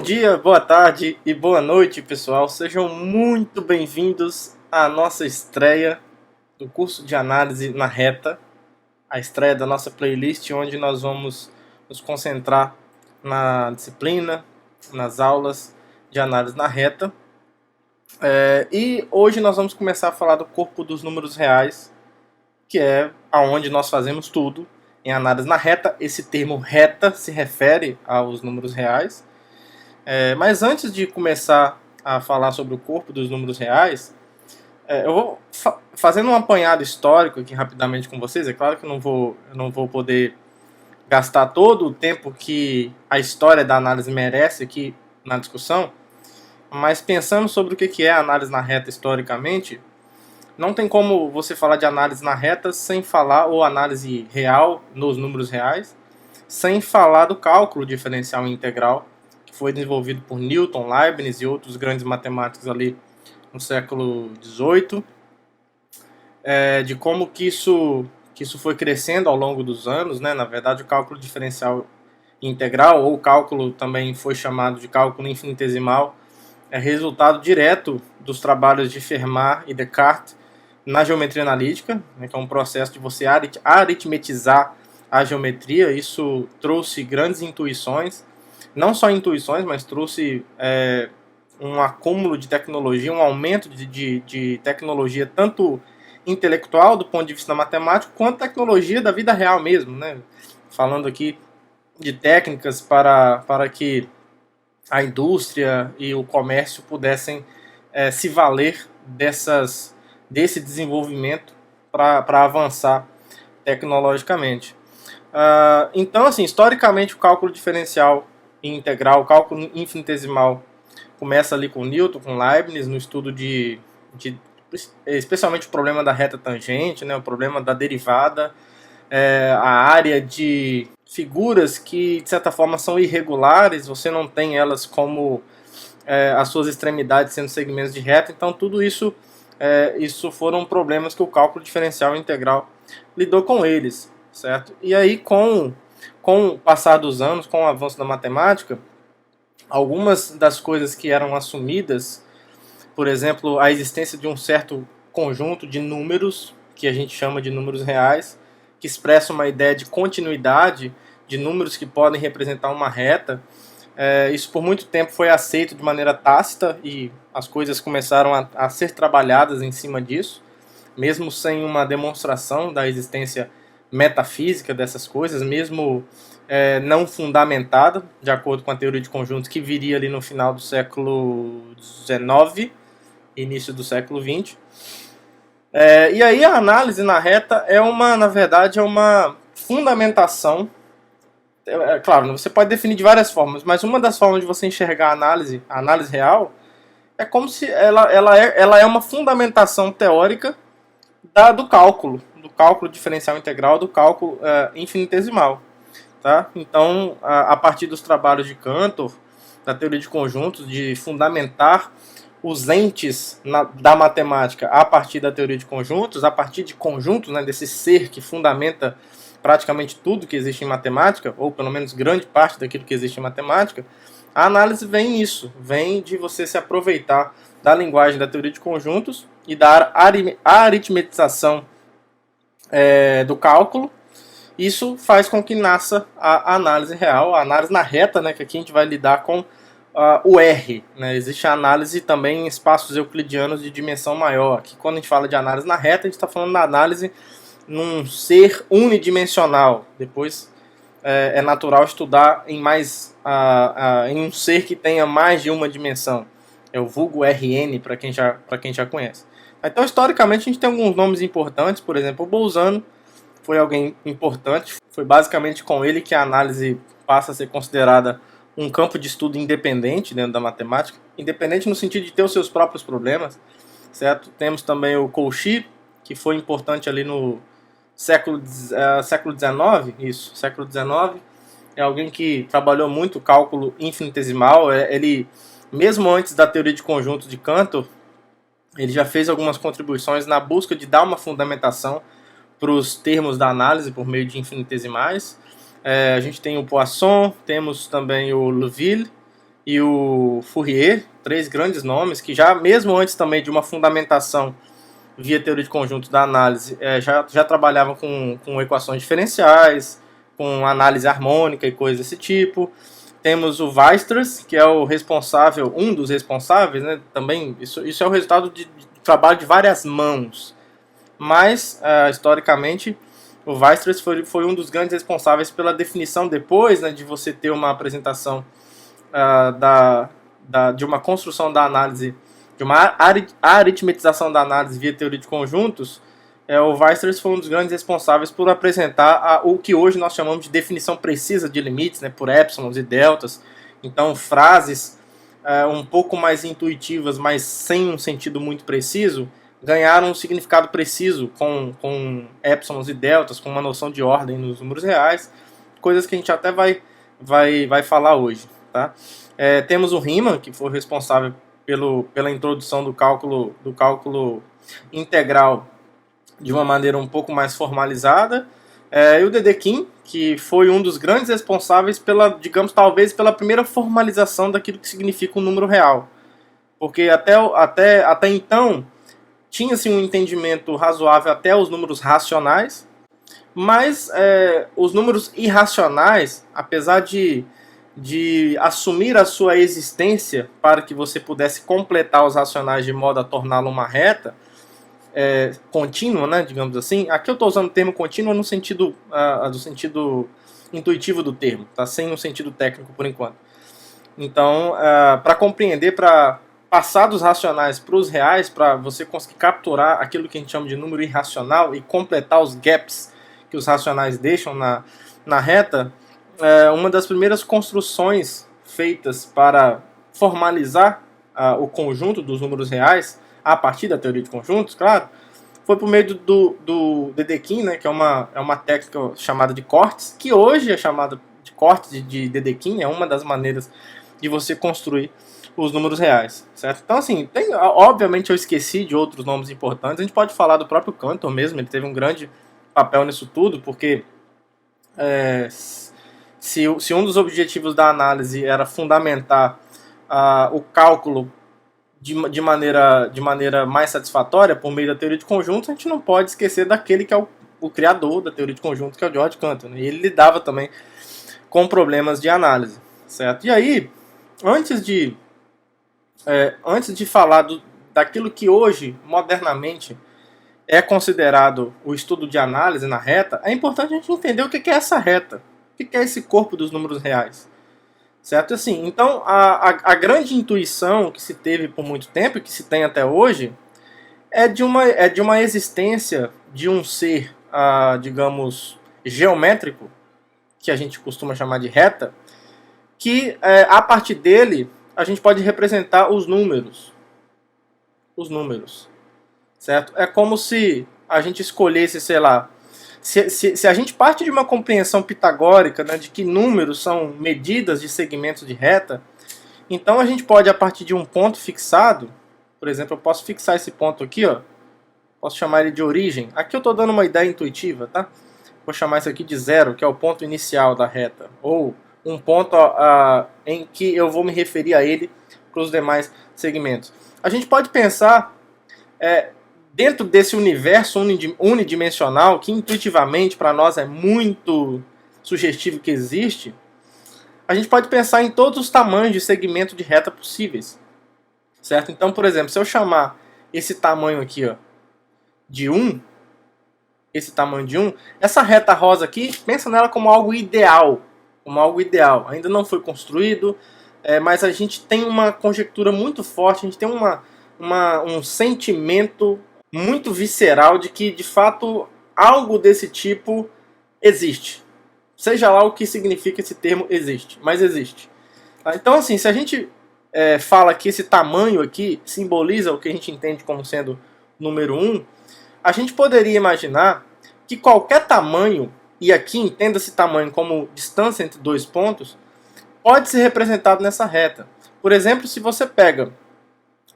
dia, boa tarde e boa noite, pessoal. Sejam muito bem-vindos à nossa estreia do curso de análise na reta, a estreia da nossa playlist, onde nós vamos nos concentrar na disciplina, nas aulas de análise na reta. E hoje nós vamos começar a falar do corpo dos números reais, que é aonde nós fazemos tudo em análise na reta. Esse termo reta se refere aos números reais. Mas antes de começar a falar sobre o corpo dos números reais, eu vou fazendo um apanhado histórico aqui rapidamente com vocês. É claro que eu não vou poder gastar todo o tempo que a história da análise merece aqui na discussão, mas pensando sobre o que é a análise na reta historicamente, não tem como você falar de análise na reta sem falar, ou análise real nos números reais, sem falar do cálculo diferencial integral, foi desenvolvido por Newton, Leibniz e outros grandes matemáticos ali no século XVIII, de como que isso foi crescendo ao longo dos anos, né? Na verdade, o cálculo diferencial integral, ou cálculo também foi chamado de cálculo infinitesimal, é resultado direto dos trabalhos de Fermat e Descartes na geometria analítica, né, que é um processo de você aritmetizar a geometria. Isso trouxe grandes intuições, não só intuições, mas trouxe um acúmulo de tecnologia, um aumento de tecnologia, tanto intelectual, do ponto de vista matemático, quanto tecnologia da vida real mesmo, né? Falando aqui de técnicas para que a indústria e o comércio pudessem se valer desse desenvolvimento para avançar tecnologicamente. Então, assim, historicamente, o cálculo diferencial integral, o cálculo infinitesimal, começa ali com Newton, com Leibniz, no estudo de especialmente o problema da reta tangente, né, o problema da derivada, a área de figuras que, de certa forma, são irregulares, você não tem elas como as suas extremidades sendo segmentos de reta. Então, tudo isso foram problemas que o cálculo diferencial integral lidou com eles, certo? E aí, com o passar dos anos, com o avanço da matemática, algumas das coisas que eram assumidas, por exemplo, a existência de um certo conjunto de números, que a gente chama de números reais, que expressam uma ideia de continuidade, de números que podem representar uma reta. Isso por muito tempo foi aceito de maneira tácita e as coisas começaram a ser trabalhadas em cima disso, mesmo sem uma demonstração da existência metafísica dessas coisas, mesmo não fundamentada, de acordo com a teoria de conjuntos que viria ali no final do século XIX, início do século XX. E aí a análise na reta na verdade, é uma fundamentação. Claro, você pode definir de várias formas, mas uma das formas de você enxergar a análise real, é como se ela é uma fundamentação teórica do cálculo diferencial integral, do cálculo infinitesimal. Tá? Então, a partir dos trabalhos de Cantor, da teoria de conjuntos, de fundamentar os entes da matemática a partir da teoria de conjuntos, a partir de conjuntos, né, desse ser que fundamenta praticamente tudo que existe em matemática, ou pelo menos grande parte daquilo que existe em matemática, a análise vem nisso, vem de você se aproveitar da linguagem da teoria de conjuntos e da aritmetização do cálculo. Isso faz com que nasça a análise real, a análise na reta, né, que aqui a gente vai lidar com o R. Né? Existe a análise também em espaços euclidianos de dimensão maior. Que quando a gente fala de análise na reta, a gente está falando da análise num ser unidimensional. Depois é natural estudar em um ser que tenha mais de uma dimensão. É o vulgo RN, para quem já conhece. Então, historicamente, a gente tem alguns nomes importantes. Por exemplo, o Bolzano foi alguém importante. Foi basicamente com ele que a análise passa a ser considerada um campo de estudo independente dentro da matemática. Independente no sentido de ter os seus próprios problemas, certo? Temos também o Cauchy, que foi importante ali no século XIX. Isso, século XIX. É alguém que trabalhou muito o cálculo infinitesimal. Ele, mesmo antes da teoria de conjuntos de Cantor, ele já fez algumas contribuições na busca de dar uma fundamentação para os termos da análise por meio de infinitesimais. A gente tem o Poisson, temos também o Liouville, e o Fourier, três grandes nomes que já, mesmo antes também de uma fundamentação via teoria de conjuntos da análise, já trabalhavam com equações diferenciais, com análise harmônica e coisas desse tipo. Temos o Weierstrass, que é o responsável, um dos responsáveis, né? Também isso é o resultado de trabalho de várias mãos. Mas, historicamente, o Weierstrass foi um dos grandes responsáveis pela definição depois, né, de você ter uma apresentação de uma construção da análise, de uma aritmetização da análise via teoria de conjuntos. O Weierstrass foi um dos grandes responsáveis por apresentar o que hoje nós chamamos de definição precisa de limites, né, por épsilons e deltas. Então, frases um pouco mais intuitivas, mas sem um sentido muito preciso, ganharam um significado preciso com épsilons e deltas, com uma noção de ordem nos números reais, coisas que a gente até vai falar hoje. Tá? Temos o Riemann, que foi responsável pela introdução do cálculo integral de uma maneira um pouco mais formalizada, e o Dedekind, que foi um dos grandes responsáveis digamos, talvez pela primeira formalização daquilo que significa um número real. Porque até então tinha-se um entendimento razoável até os números racionais, mas os números irracionais, apesar de assumir a sua existência para que você pudesse completar os racionais de modo a torná-lo uma reta contínua, né, digamos assim. Aqui eu estou usando o termo contínua no sentido do sentido intuitivo do termo, tá? Sem um sentido técnico por enquanto. Então, para compreender, para passar dos racionais para os reais, para você conseguir capturar aquilo que a gente chama de número irracional e completar os gaps que os racionais deixam na reta, uma das primeiras construções feitas para formalizar o conjunto dos números reais, a partir da teoria de conjuntos, claro, foi por meio do Dedekind, né, que é uma técnica chamada de cortes, que hoje é chamada de cortes de Dedekind, é uma das maneiras de você construir os números reais, certo? Então, assim, obviamente eu esqueci de outros nomes importantes, a gente pode falar do próprio Cantor mesmo, ele teve um grande papel nisso tudo, porque se um dos objetivos da análise era fundamentar o cálculo de maneira mais satisfatória por meio da teoria de conjuntos, a gente não pode esquecer daquele que é o criador da teoria de conjuntos, que é o George Cantor, né? E ele lidava também com problemas de análise, certo? E aí, antes de falar daquilo que hoje, modernamente, é considerado o estudo de análise na reta, é importante a gente entender o que é essa reta, o que é esse corpo dos números reais. Certo? Assim, então, a grande intuição que se teve por muito tempo, e que se tem até hoje, é de uma existência de um ser, digamos, geométrico, que a gente costuma chamar de reta, que a partir dele a gente pode representar os números. Os números. Certo? É como se a gente escolhesse, sei lá, se a gente parte de uma compreensão pitagórica, né, de que números são medidas de segmentos de reta, então a gente pode, a partir de um ponto fixado, por exemplo, eu posso fixar esse ponto aqui, ó, posso chamar ele de origem. Aqui eu estou dando uma ideia intuitiva, tá? Vou chamar isso aqui de zero, que é o ponto inicial da reta, ou um ponto em que eu vou me referir a ele para os demais segmentos. A gente pode pensar dentro desse universo unidimensional, que intuitivamente para nós é muito sugestivo que existe, a gente pode pensar em todos os tamanhos de segmento de reta possíveis. Certo? Então, por exemplo, se eu chamar esse tamanho aqui, ó, de 1, esse tamanho de 1, essa reta rosa aqui, pensa nela como algo ideal. Como algo ideal. Ainda não foi construído, mas a gente tem uma conjectura muito forte, a gente tem um sentimento muito visceral de que, de fato, algo desse tipo existe. Seja lá o que significa esse termo existe, mas existe. Então, assim, se a gente fala que esse tamanho aqui simboliza o que a gente entende como sendo número 1, a gente poderia imaginar que qualquer tamanho, e aqui entenda esse tamanho como distância entre dois pontos, pode ser representado nessa reta. Por exemplo, se você pega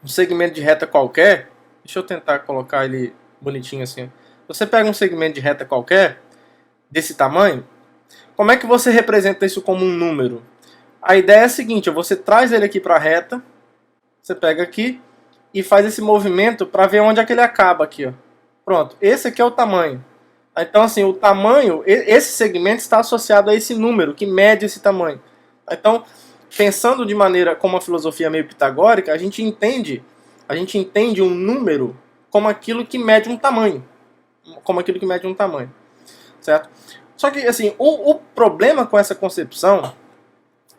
um segmento de reta qualquer, deixa eu tentar colocar ele bonitinho assim. Você pega um segmento de reta qualquer, desse tamanho, como é que você representa isso como um número? A ideia é a seguinte, você traz ele aqui para a reta, você pega aqui e faz esse movimento para ver onde é que ele acaba aqui, ó. Pronto, esse aqui é o tamanho. Então assim, o tamanho, esse segmento está associado a esse número que mede esse tamanho. Então, pensando de maneira como a filosofia meio pitagórica, a gente entende um número como aquilo que mede um tamanho. Certo? Só que assim, o problema com essa concepção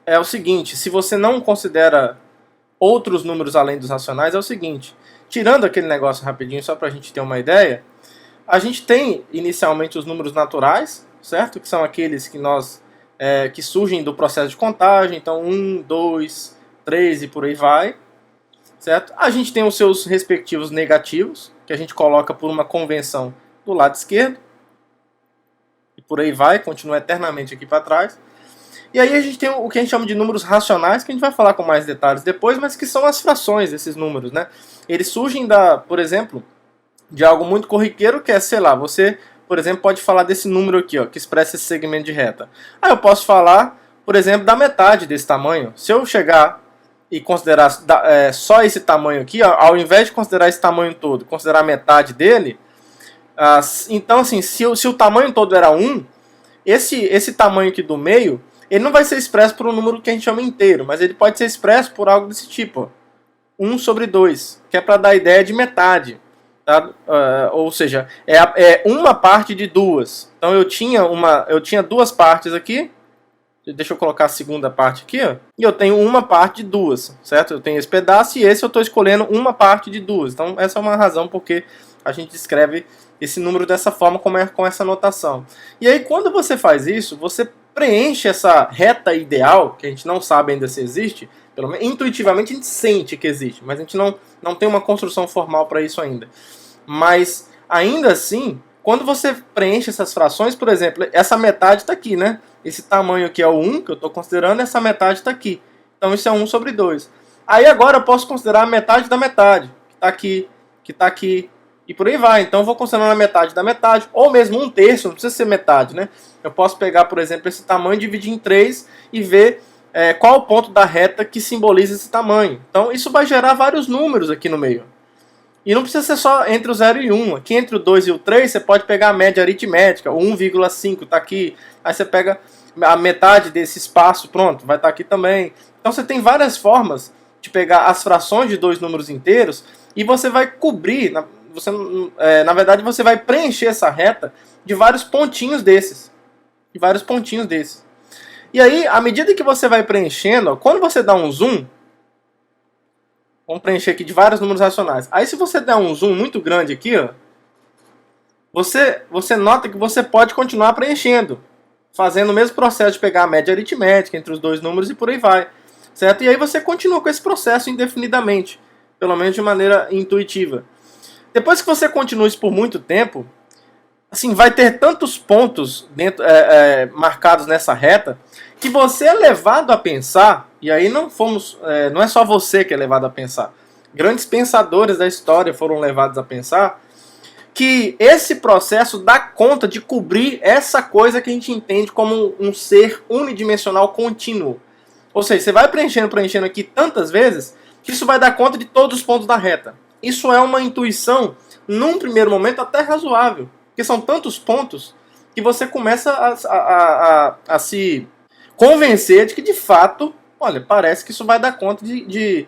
é o seguinte, se você não considera outros números além dos racionais, é o seguinte, tirando aquele negócio rapidinho, só para a gente ter uma ideia, a gente tem inicialmente os números naturais, certo? Que são aqueles que que surgem do processo de contagem, então 1, 2, 3 e por aí vai, certo? A gente tem os seus respectivos negativos, que a gente coloca por uma convenção do lado esquerdo, e por aí vai, continua eternamente aqui para trás. E aí a gente tem o que a gente chama de números racionais, que a gente vai falar com mais detalhes depois, mas que são as frações desses números, né? Eles surgem por exemplo, de algo muito corriqueiro, que é, sei lá, você, por exemplo, pode falar desse número aqui, ó, que expressa esse segmento de reta. Aí eu posso falar, por exemplo, da metade desse tamanho. Se eu chegar e considerar só esse tamanho aqui, ó, ao invés de considerar esse tamanho todo, considerar a metade dele, então assim, se o tamanho todo era 1, esse tamanho aqui do meio, ele não vai ser expresso por um número que a gente chama inteiro, mas ele pode ser expresso por algo desse tipo, ó, 1 sobre 2, que é para dar a ideia de metade. Tá? Ou seja, é uma parte de duas. Então eu tinha duas partes aqui, deixa eu colocar a segunda parte aqui, ó, e eu tenho uma parte de duas, certo? Eu tenho esse pedaço e esse eu estou escolhendo uma parte de duas. Então essa é uma razão porque a gente escreve esse número dessa forma, com essa notação. E aí quando você faz isso, você preenche essa reta ideal, que a gente não sabe ainda se existe, pelo menos intuitivamente a gente sente que existe, mas a gente não tem uma construção formal para isso ainda. Mas ainda assim, quando você preenche essas frações, por exemplo, essa metade está aqui, né? Esse tamanho aqui é o 1, que eu estou considerando, essa metade está aqui. Então isso é 1 sobre 2. Aí agora eu posso considerar a metade da metade, que está aqui, e por aí vai. Então eu vou considerando a metade da metade, ou mesmo 1/3, não precisa ser metade, né? Eu posso pegar, por exemplo, esse tamanho, dividir em 3 e ver qual o ponto da reta que simboliza esse tamanho. Então isso vai gerar vários números aqui no meio. E não precisa ser só entre o 0 e 1. Aqui entre o 2 e o 3, você pode pegar a média aritmética. O 1,5 está aqui. Aí você pega a metade desse espaço, pronto, vai estar aqui também. Então você tem várias formas de pegar as frações de dois números inteiros e você vai cobrir, na verdade você vai preencher essa reta de vários pontinhos desses. E aí, à medida que você vai preenchendo, ó, quando você dá um zoom, vamos preencher aqui de vários números racionais. Aí se você der um zoom muito grande aqui, ó, você nota que você pode continuar preenchendo, fazendo o mesmo processo de pegar a média aritmética entre os dois números e por aí vai. Certo? E aí você continua com esse processo indefinidamente, pelo menos de maneira intuitiva. Depois que você continua isso por muito tempo, assim, vai ter tantos pontos marcados nessa reta que você é levado a pensar, e aí não é só você que é levado a pensar. Grandes pensadores da história foram levados a pensar que esse processo dá conta de cobrir essa coisa que a gente entende como um ser unidimensional contínuo. Ou seja, você vai preenchendo aqui tantas vezes que isso vai dar conta de todos os pontos da reta. Isso é uma intuição, num primeiro momento, até razoável. Porque são tantos pontos que você começa a se convencer de que, de fato, olha, parece que isso vai dar conta de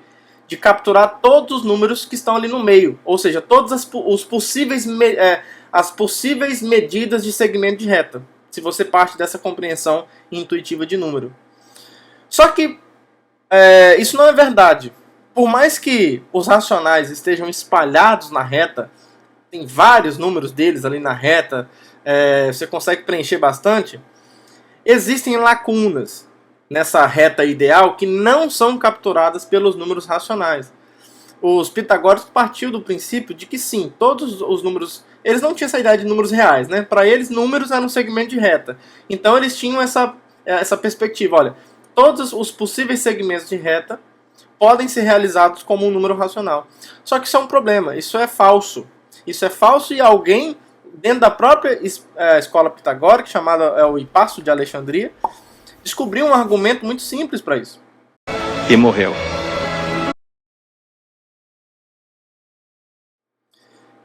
capturar todos os números que estão ali no meio. Ou seja, todas as possíveis medidas de segmento de reta. Se você parte dessa compreensão intuitiva de número. Só que isso não é verdade. Por mais que os racionais estejam espalhados na reta, tem vários números deles ali na reta, você consegue preencher bastante, existem lacunas nessa reta ideal que não são capturadas pelos números racionais. Os pitagóricos partiam do princípio de que sim, todos os números, eles não tinham essa ideia de números reais, né? Para eles, números eram um segmento de reta. Então eles tinham essa perspectiva, olha, todos os possíveis segmentos de reta podem ser realizados como um número racional. Só que isso é um problema, isso é falso. Isso é falso e alguém, dentro da própria escola pitagórica, chamada o Hipasso de Alexandria, descobriu um argumento muito simples para isso. E morreu.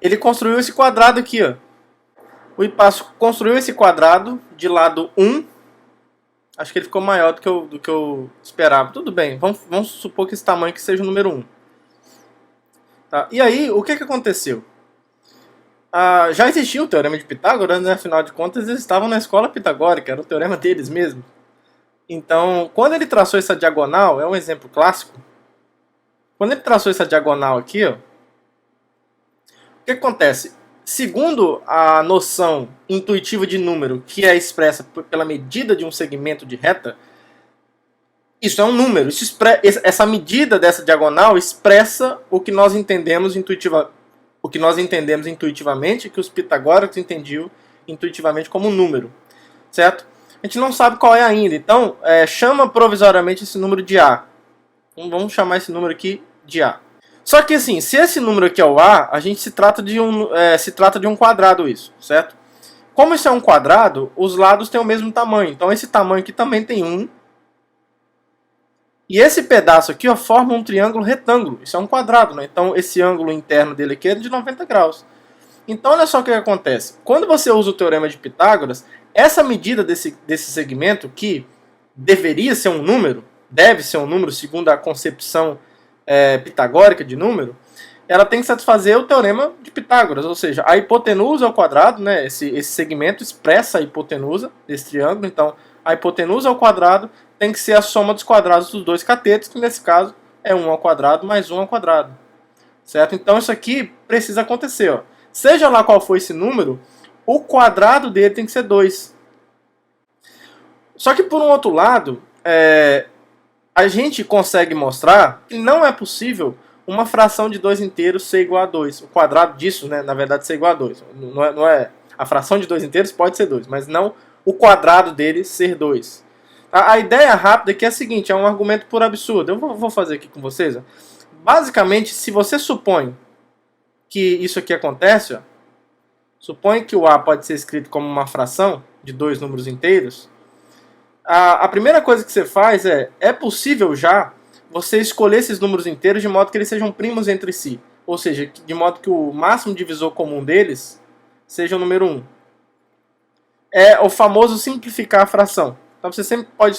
Ele construiu esse quadrado aqui, ó. O Hipparcho construiu esse quadrado de lado 1. Acho que ele ficou maior do que eu esperava. Tudo bem, vamos supor que esse tamanho aqui seja o número 1. Tá? E aí, o que aconteceu? Já existia o Teorema de Pitágoras, né? Afinal de contas, eles estavam na escola pitagórica, era o teorema deles mesmo. Então, quando ele traçou essa diagonal, é um exemplo clássico. Quando ele traçou essa diagonal aqui, ó, o que acontece? Segundo a noção intuitiva de número, que é expressa pela medida de um segmento de reta, isso é um número. Essa medida dessa diagonal expressa o que nós entendemos intuitivamente, que os pitagóricos entendiam intuitivamente como um número, certo? A gente não sabe qual é ainda, então chama provisoriamente esse número de A. Então, vamos chamar esse número aqui de A. Só que assim, se esse número aqui é o A, a gente se trata de um quadrado isso, certo? Como isso é um quadrado, os lados têm o mesmo tamanho, então esse tamanho aqui também tem 1. E esse pedaço aqui, ó, forma um triângulo retângulo. Isso é um quadrado, né? Então esse ângulo interno dele aqui é de 90 graus. Então olha só o que acontece. Quando você usa o Teorema de Pitágoras, essa medida desse segmento, que deveria ser um número, deve ser um número segundo a concepção pitagórica de número, ela tem que satisfazer o Teorema de Pitágoras. Ou seja, a hipotenusa ao quadrado, né? Esse segmento expressa a hipotenusa desse triângulo. Então a hipotenusa ao quadrado tem que ser a soma dos quadrados dos dois catetos, que nesse caso é 1 ao quadrado mais 1 ao quadrado. Certo? Então isso aqui precisa acontecer. Ó. Seja lá qual for esse número, o quadrado dele tem que ser 2. Só que por um outro lado, a gente consegue mostrar que não é possível uma fração de 2 inteiros ser igual a 2. O quadrado disso, né, na verdade, ser igual a 2. A fração de 2 inteiros pode ser 2, mas não o quadrado dele ser 2. A ideia rápida aqui é a seguinte, é um argumento por absurdo. Eu vou fazer aqui com vocês. Ó. Basicamente, se você supõe que isso aqui acontece, ó, supõe que o A pode ser escrito como uma fração de 2 números inteiros, a primeira coisa que você faz é possível já você escolher esses números inteiros de modo que eles sejam primos entre si. Ou seja, de modo que o máximo divisor comum deles seja o número 1. É o famoso simplificar a fração. Então você sempre pode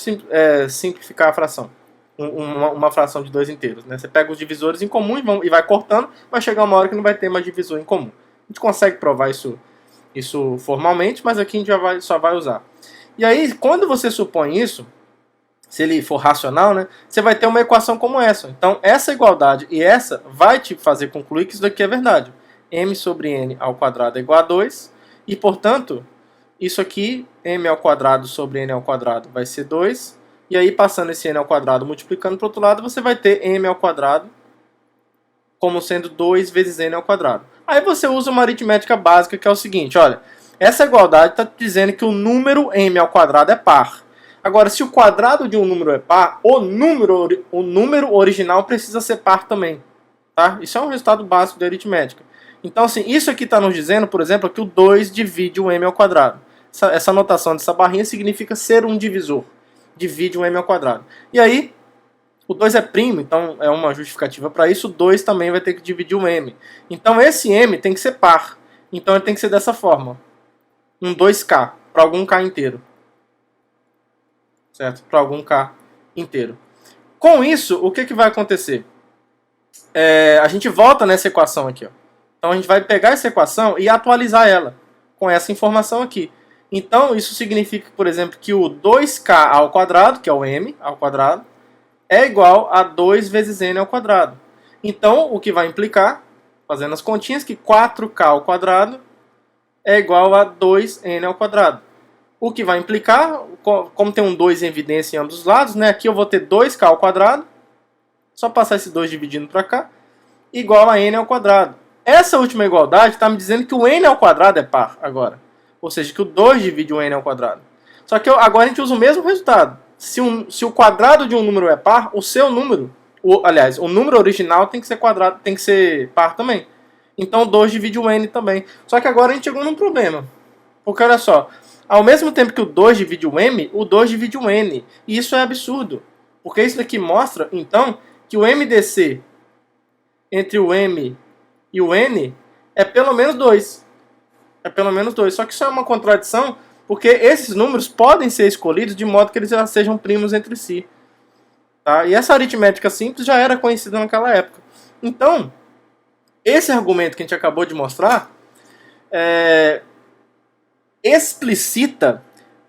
simplificar a fração. Uma fração de 2 inteiros. Né? Você pega os divisores em comum e vai cortando, vai chegar uma hora que não vai ter mais divisor em comum. A gente consegue provar isso formalmente, mas aqui a gente só vai usar. E aí, quando você supõe isso, se ele for racional, né, você vai ter uma equação como essa. Então, essa igualdade e essa vai te fazer concluir que isso daqui é verdade. M sobre n ao quadrado é igual a 2. E, portanto, isso aqui, m ao quadrado sobre n ao quadrado, vai ser 2. E aí, passando esse n ao quadrado, multiplicando para o outro lado, você vai ter m ao quadrado como sendo 2 vezes n ao quadrado. Aí você usa uma aritmética básica, que é o seguinte, olha, essa igualdade está dizendo que o número m ao quadrado é par. Agora, se o quadrado de um número é par, o número original precisa ser par também. Tá? Isso é um resultado básico da aritmética. Então, assim, isso aqui está nos dizendo, por exemplo, que o 2 divide o m ao quadrado. Essa notação dessa barrinha significa ser um divisor. Divide o m ao quadrado. E aí, o 2 é primo, então é uma justificativa para isso. O 2 também vai ter que dividir o m. Então, esse m tem que ser par. Então, ele tem que ser dessa forma. Um 2k, para algum k inteiro. Certo? Para algum k inteiro. Com isso, o que vai acontecer? A gente volta nessa equação aqui. Ó. Então, a gente vai pegar essa equação e atualizar ela com essa informação aqui. Então, isso significa, por exemplo, que o 2k ao quadrado, que é o m ao quadrado, é igual a 2 vezes n ao quadrado. Então, o que vai implicar, fazendo as continhas, que 4k ao quadrado é igual a 2n ao quadrado. O que vai implicar, como tem um 2 em evidência em ambos os lados, né, aqui eu vou ter 2k ao quadrado, só passar esse 2 dividindo para cá, igual a n ao quadrado. Essa última igualdade está me dizendo que o n ao quadrado é par agora. Ou seja, que o 2 divide o n ao quadrado. Só que agora a gente usa o mesmo resultado. Se o quadrado de um número é par, o seu número, aliás, o número original tem que ser quadrado, tem que ser par também. Então 2 divide o n também. Só que agora a gente chegou num problema. Porque olha só, Ao mesmo tempo que o 2 divide o m, o 2 divide o n. E isso é absurdo. Porque isso daqui mostra, então, que o MDC entre o m e o n é pelo menos 2. É pelo menos 2. Só que isso é uma contradição, porque esses números podem ser escolhidos de modo que eles já sejam primos entre si. Tá? E essa aritmética simples já era conhecida naquela época. Então, esse argumento que a gente acabou de mostrar explicita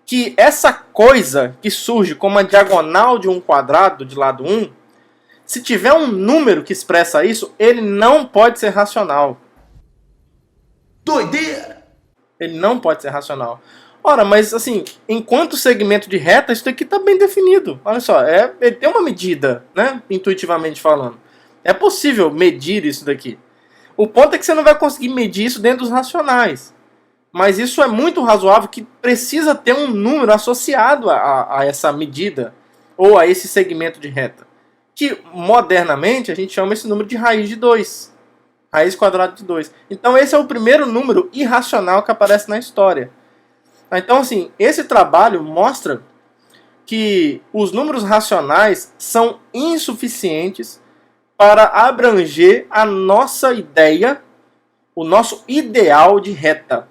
que essa coisa que surge como a diagonal de um quadrado de lado 1, se tiver um número que expressa isso, ele não pode ser racional. Doideira! Ele não pode ser racional. Ora, mas assim, enquanto segmento de reta, isso aqui está bem definido. Olha só, ele tem uma medida, né? Intuitivamente falando. É possível medir isso daqui. O ponto é que você não vai conseguir medir isso dentro dos racionais. Mas isso é muito razoável que precisa ter um número associado a essa medida ou a esse segmento de reta. Que modernamente a gente chama esse número de raiz de 2. Raiz quadrada de 2. Então esse é o primeiro número irracional que aparece na história. Então assim, esse trabalho mostra que os números racionais são insuficientes para abranger a nossa ideia, o nosso ideal de reta.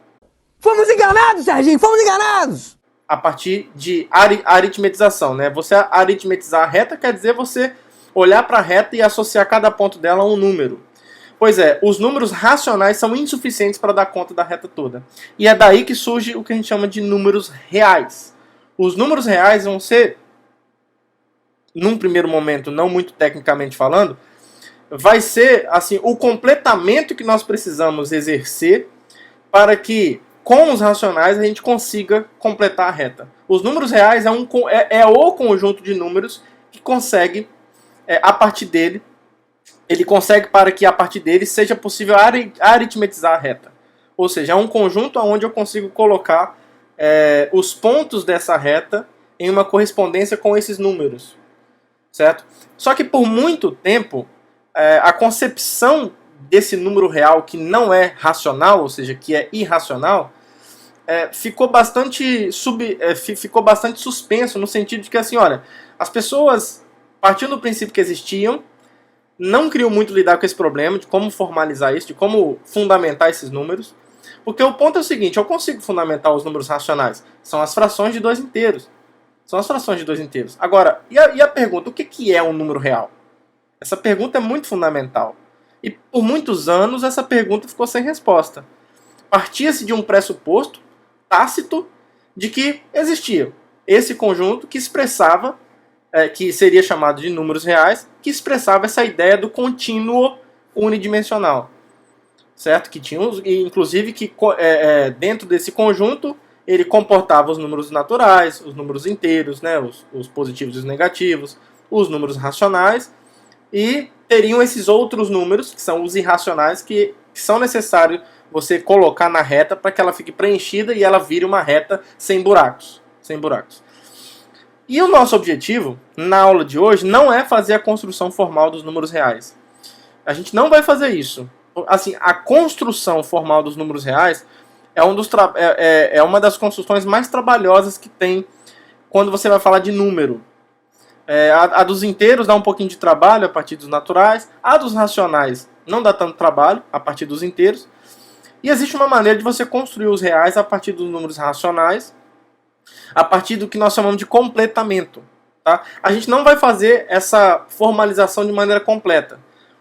Fomos enganados, Serginho! Fomos enganados! A partir de aritmetização, né? Você aritmetizar a reta quer dizer você olhar para a reta e associar cada ponto dela a um número. Pois é, os números racionais são insuficientes para dar conta da reta toda. E é daí que surge o que a gente chama de números reais. Os números reais vão ser, num primeiro momento, não muito tecnicamente falando, vai ser assim o completamento que nós precisamos exercer para que com os racionais a gente consiga completar a reta. Os números reais é o conjunto de números que consegue, a partir dele, ele consegue para que a partir dele seja possível aritmetizar a reta. Ou seja, é um conjunto onde eu consigo colocar os pontos dessa reta em uma correspondência com esses números. Certo? Só que por muito tempo, a concepção desse número real que não é racional, ou seja, que é irracional, ficou bastante suspenso, no sentido de que, assim, olha, as pessoas, partindo do princípio que existiam, não queriam muito lidar com esse problema, de como formalizar isso, de como fundamentar esses números, porque o ponto é o seguinte, eu consigo fundamentar os números racionais, são as frações de 2 inteiros. São as frações de 2 inteiros. Agora, e a pergunta, o que é um número real? Essa pergunta é muito fundamental. E por muitos anos essa pergunta ficou sem resposta. Partia-se de um pressuposto tácito de que existia esse conjunto que expressava, que seria chamado de números reais, que expressava essa ideia do contínuo unidimensional. Certo? Que tinha, inclusive, que dentro desse conjunto ele comportava os números naturais, os números inteiros, né, os positivos e os negativos, os números racionais, e teriam esses outros números, que são os irracionais, que são necessários você colocar na reta para que ela fique preenchida e ela vire uma reta sem buracos. Sem buracos. E o nosso objetivo, na aula de hoje, não é fazer a construção formal dos números reais. A gente não vai fazer isso. Assim, a construção formal dos números reais é uma das construções mais trabalhosas que tem quando você vai falar de número. A dos inteiros dá um pouquinho de trabalho a partir dos naturais. A dos racionais não dá tanto trabalho a partir dos inteiros. E existe uma maneira de você construir os reais a partir dos números racionais, a partir do que nós chamamos de completamento. Tá? A gente não vai fazer essa formalização de maneira completa.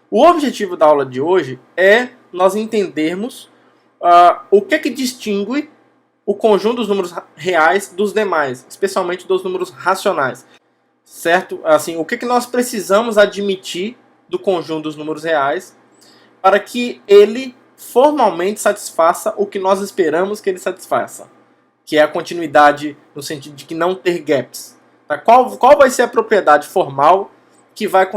O objetivo da aula de hoje é nós entendermos o que distingue o conjunto dos números reais dos demais, especialmente dos números racionais. Certo? Assim, o que nós precisamos admitir do conjunto dos números reais para que ele formalmente satisfaça o que nós esperamos que ele satisfaça, que é a continuidade no sentido de que não ter gaps. Tá? Qual vai ser a propriedade formal que vai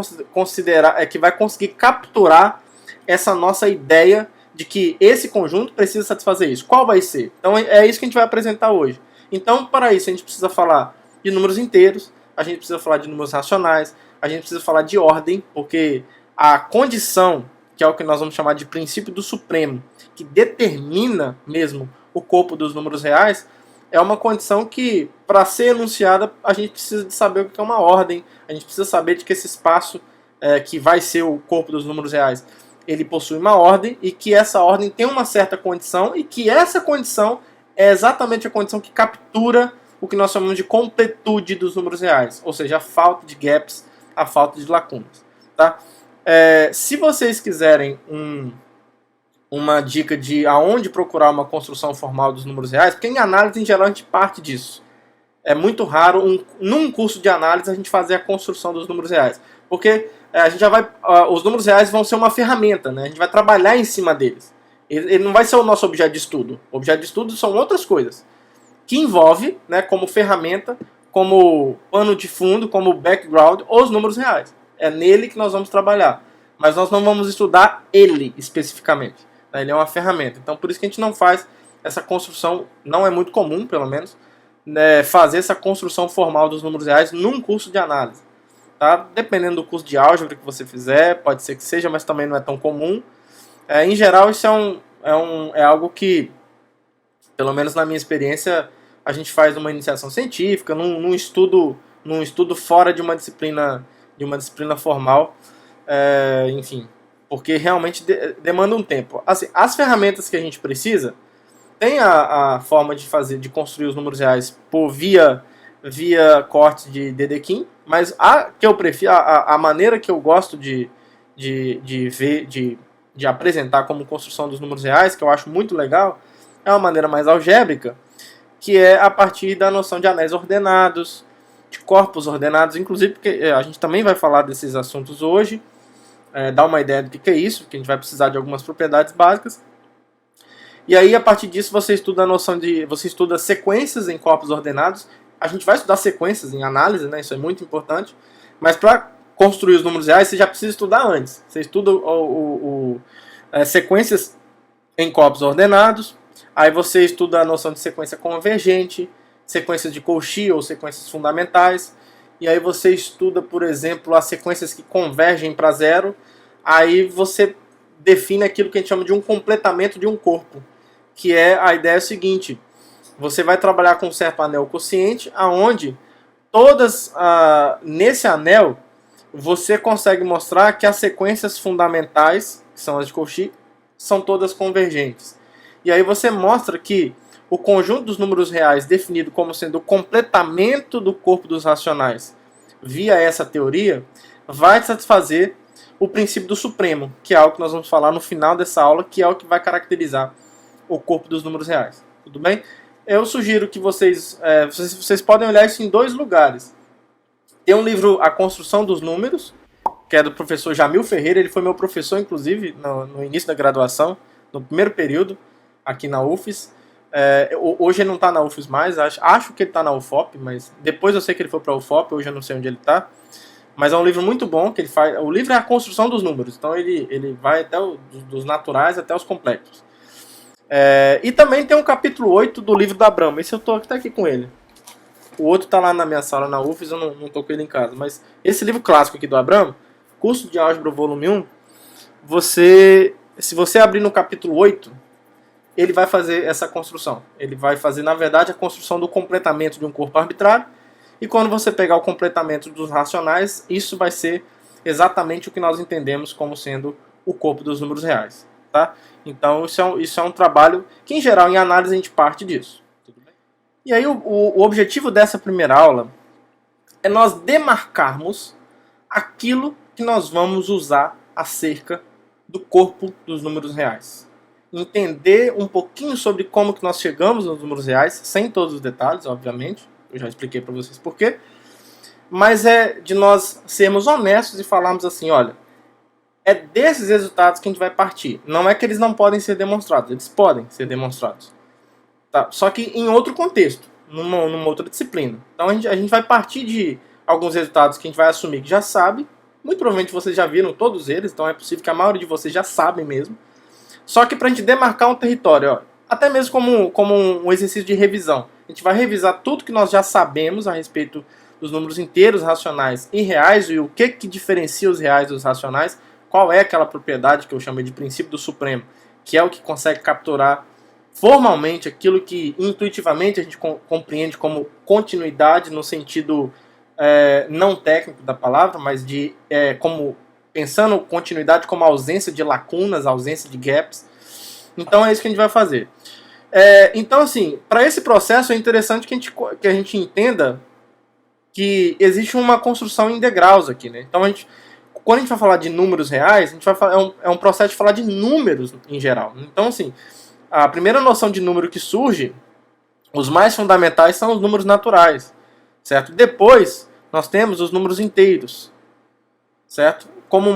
que vai conseguir capturar essa nossa ideia de que esse conjunto precisa satisfazer isso? Qual vai ser? Então é isso que a gente vai apresentar hoje. Então, para isso, a gente precisa falar de números inteiros, a gente precisa falar de números racionais, a gente precisa falar de ordem, porque a condição, que é o que nós vamos chamar de princípio do supremo, que determina mesmo o corpo dos números reais, é uma condição que, para ser enunciada, a gente precisa de saber o que é uma ordem, a gente precisa saber de que esse espaço que vai ser o corpo dos números reais, ele possui uma ordem e que essa ordem tem uma certa condição e que essa condição é exatamente a condição que captura o que nós chamamos de completude dos números reais, ou seja, a falta de gaps, a falta de lacunas. Tá? Se vocês quiserem uma dica de aonde procurar uma construção formal dos números reais, porque em análise, em geral, a gente parte disso. É muito raro, num curso de análise, a gente fazer a construção dos números reais. Porque a gente já vai, os números reais vão ser uma ferramenta, né? A gente vai trabalhar em cima deles. Ele não vai ser o nosso objeto de estudo. O objeto de estudo são outras coisas. Que envolve, né, como ferramenta, como pano de fundo, como background, os números reais. É nele que nós vamos trabalhar. Mas nós não vamos estudar ele especificamente. Ele é uma ferramenta. Então por isso que a gente não faz essa construção, não é muito comum, pelo menos, né, fazer essa construção formal dos números reais num curso de análise. Tá? Dependendo do curso de álgebra que você fizer, pode ser que seja, mas também não é tão comum. Em geral, isso é algo que, pelo menos na minha experiência, a gente faz numa iniciação científica, num estudo fora de uma disciplina formal, enfim, porque realmente demanda um tempo. Assim, as ferramentas que a gente precisa, tem a forma de construir os números reais por via corte de Dedekind, mas a que eu prefiro, a maneira que eu gosto de ver, de apresentar como construção dos números reais, que eu acho muito legal, é uma maneira mais algébrica, que é a partir da noção de anéis ordenados, de corpos ordenados, inclusive porque a gente também vai falar desses assuntos hoje, dar uma ideia do que é isso, que a gente vai precisar de algumas propriedades básicas. E aí, a partir disso, você estuda sequências em corpos ordenados. A gente vai estudar sequências em análise, né? Isso é muito importante. Mas para construir os números reais, você já precisa estudar antes. Você estuda sequências em corpos ordenados. Aí você estuda a noção de sequência convergente, sequências de Cauchy ou sequências fundamentais. E aí você estuda, por exemplo, as sequências que convergem para zero. Aí você define aquilo que a gente chama de um completamento de um corpo. Que é a ideia seguinte: você vai trabalhar com um certo anel quociente, aonde nesse anel você consegue mostrar que as sequências fundamentais, que são as de Cauchy, são todas convergentes. E aí você mostra que o conjunto dos números reais definido como sendo o completamento do corpo dos racionais via essa teoria vai satisfazer o princípio do supremo, que é algo que nós vamos falar no final dessa aula, que é o que vai caracterizar o corpo dos números reais. Tudo bem? Eu sugiro que vocês podem olhar isso em dois lugares. Tem um livro, A Construção dos Números, que é do professor Jamil Ferreira. Ele foi meu professor, inclusive, no início da graduação, no primeiro período, aqui na UFES. Hoje ele não está na UFES mais, acho que ele está na UFOP, mas depois eu sei que ele foi para a UFOP, hoje eu não sei onde ele está. Mas é um livro muito bom, que ele faz. O livro é a construção dos números, então ele vai até dos naturais até os complexos. E também tem um capítulo 8 do livro da Abramo. Esse eu estou até aqui com ele. O outro está lá na minha sala na UFES, eu não estou com ele em casa. Mas esse livro clássico aqui do Abramo, Curso de Álgebra Volume 1, se você abrir no capítulo 8, ele vai fazer essa construção. Ele vai fazer, na verdade, a construção do completamento de um corpo arbitrário. E quando você pegar o completamento dos racionais, isso vai ser exatamente o que nós entendemos como sendo o corpo dos números reais. Tá? Então isso é um trabalho que, em geral, em análise a gente parte disso. Tudo bem? E aí o objetivo dessa primeira aula é nós demarcarmos aquilo que nós vamos usar acerca do corpo dos números reais. Entender um pouquinho sobre como que nós chegamos nos números reais, sem todos os detalhes, obviamente. Eu já expliquei para vocês por quê. Mas é de nós sermos honestos e falarmos assim, olha, é desses resultados que a gente vai partir. Não é que eles não podem ser demonstrados, eles podem ser demonstrados. Tá? Só que em outro contexto, numa outra disciplina. Então a gente vai partir de alguns resultados que a gente vai assumir que já sabe. Muito provavelmente vocês já viram todos eles, então é possível que a maioria de vocês já sabem mesmo. Só que para a gente demarcar um território, ó, até mesmo como um exercício de revisão, a gente vai revisar tudo que nós já sabemos a respeito dos números inteiros, racionais e reais, e o que diferencia os reais dos racionais, qual é aquela propriedade que eu chamei de princípio do supremo, que é o que consegue capturar formalmente aquilo que intuitivamente a gente compreende como continuidade no sentido não técnico da palavra, mas de como pensando continuidade como ausência de lacunas, ausência de gaps. Então é isso que a gente vai fazer. Então, assim, para esse processo é interessante que a gente entenda que existe uma construção em degraus aqui, né? Então, quando a gente vai falar de números reais, a gente vai falar, é um processo de falar de números em geral. Então, assim, a primeira noção de número que surge, os mais fundamentais são os números naturais, certo? Depois, nós temos os números inteiros, certo? Como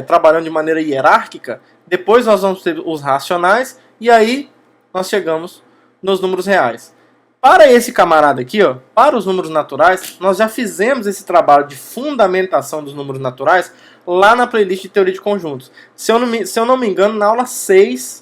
trabalhando de maneira hierárquica, depois nós vamos ter os racionais, e aí nós chegamos nos números reais. Para esse camarada aqui, ó, para os números naturais, nós já fizemos esse trabalho de fundamentação dos números naturais lá na playlist de teoria de conjuntos. Se eu não me engano, na aula 6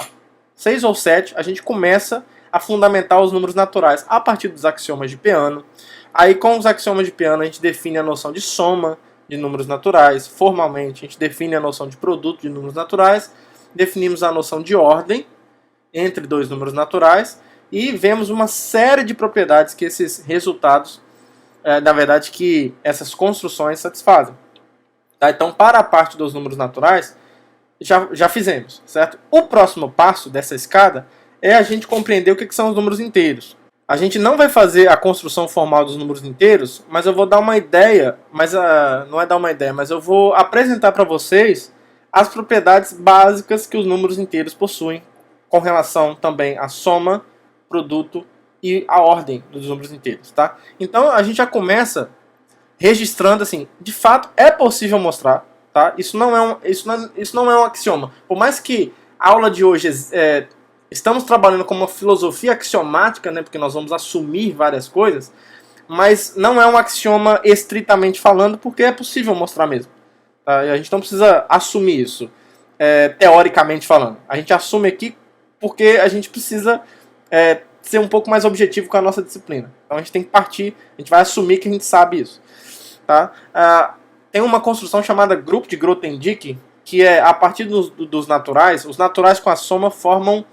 ou 7, a gente começa a fundamentar os números naturais a partir dos axiomas de Peano. Aí, com os axiomas de Peano, a gente define a noção de soma de números naturais. Formalmente, a gente define a noção de produto de números naturais. Definimos a noção de ordem entre dois números naturais. E vemos uma série de propriedades que esses resultados, na verdade, que essas construções satisfazem. Tá? Então, para a parte dos números naturais, já fizemos, certo? O próximo passo dessa escada é a gente compreender o que são os números inteiros. A gente não vai fazer a construção formal dos números inteiros, mas eu vou dar uma ideia, não é dar uma ideia, mas eu vou apresentar para vocês as propriedades básicas que os números inteiros possuem, com relação também à soma, produto e a ordem dos números inteiros, tá? Então a gente já começa registrando assim, de fato é possível mostrar, tá? Isso não é um axioma. Por mais que a aula de hoje estamos trabalhando com uma filosofia axiomática, né? Porque nós vamos assumir várias coisas, mas não é um axioma estritamente falando, porque é possível mostrar mesmo. Tá? E a gente não precisa assumir isso teoricamente falando. A gente assume aqui porque a gente precisa ser um pouco mais objetivo com a nossa disciplina. Então a gente tem que partir, a gente vai assumir que a gente sabe isso. Tá? Tem uma construção chamada grupo de Grothendieck, que é a partir dos naturais, os naturais com a soma formam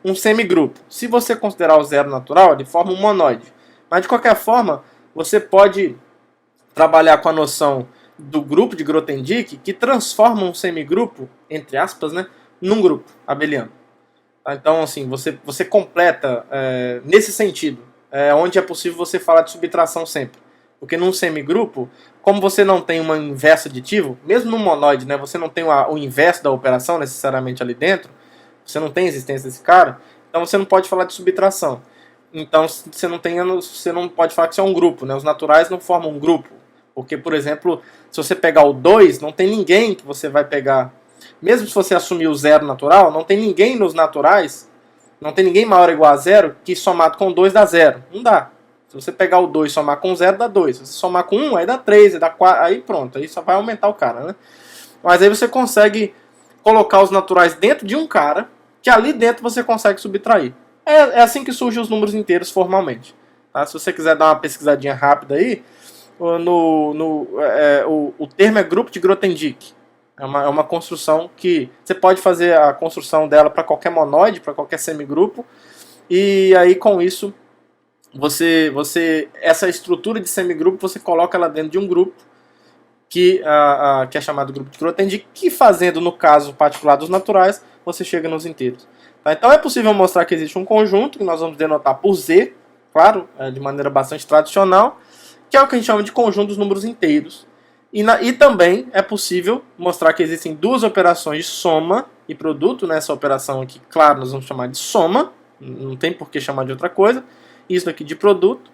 um semigrupo. Se você considerar o zero natural, ele forma um monoide. Mas de qualquer forma, você pode trabalhar com a noção do grupo de Grothendieck, que transforma um semigrupo, entre aspas, né, num grupo abeliano. Então, assim, você completa nesse sentido, onde é possível você falar de subtração sempre. Porque num semigrupo, como você não tem um inverso aditivo, mesmo no monoide, né, você não tem o inverso da operação necessariamente ali dentro, você não tem existência desse cara, então você não pode falar de subtração. Então você não pode falar que isso é um grupo, né? Os naturais não formam um grupo. Porque, por exemplo, se você pegar o 2, não tem ninguém que você vai pegar. Mesmo se você assumir o zero natural, não tem ninguém nos naturais, não tem ninguém maior ou igual a zero, que somado com 2 dá 0. Não dá. Se você pegar o 2 e somar com 0, dá 2. Se você somar com 1, aí dá 3, aí dá 4, aí pronto, aí só vai aumentar o cara, né? Mas aí você consegue colocar os naturais dentro de um cara, que ali dentro você consegue subtrair. É assim que surgem os números inteiros formalmente. Tá? Se você quiser dar uma pesquisadinha rápida aí, o termo é grupo de Grothendieck. É uma construção que você pode fazer a construção dela para qualquer monoide, para qualquer semigrupo, e aí com isso essa estrutura de semigrupo você coloca ela dentro de um grupo que é chamado grupo de Grothendieck, que fazendo no caso particular dos naturais, você chega nos inteiros. Tá? Então é possível mostrar que existe um conjunto que nós vamos denotar por Z, claro, de maneira bastante tradicional, que é o que a gente chama de conjunto dos números inteiros. E também é possível mostrar que existem duas operações de soma e produto. Nessa operação aqui, claro, nós vamos chamar de soma, não tem por que chamar de outra coisa. Isso aqui de produto.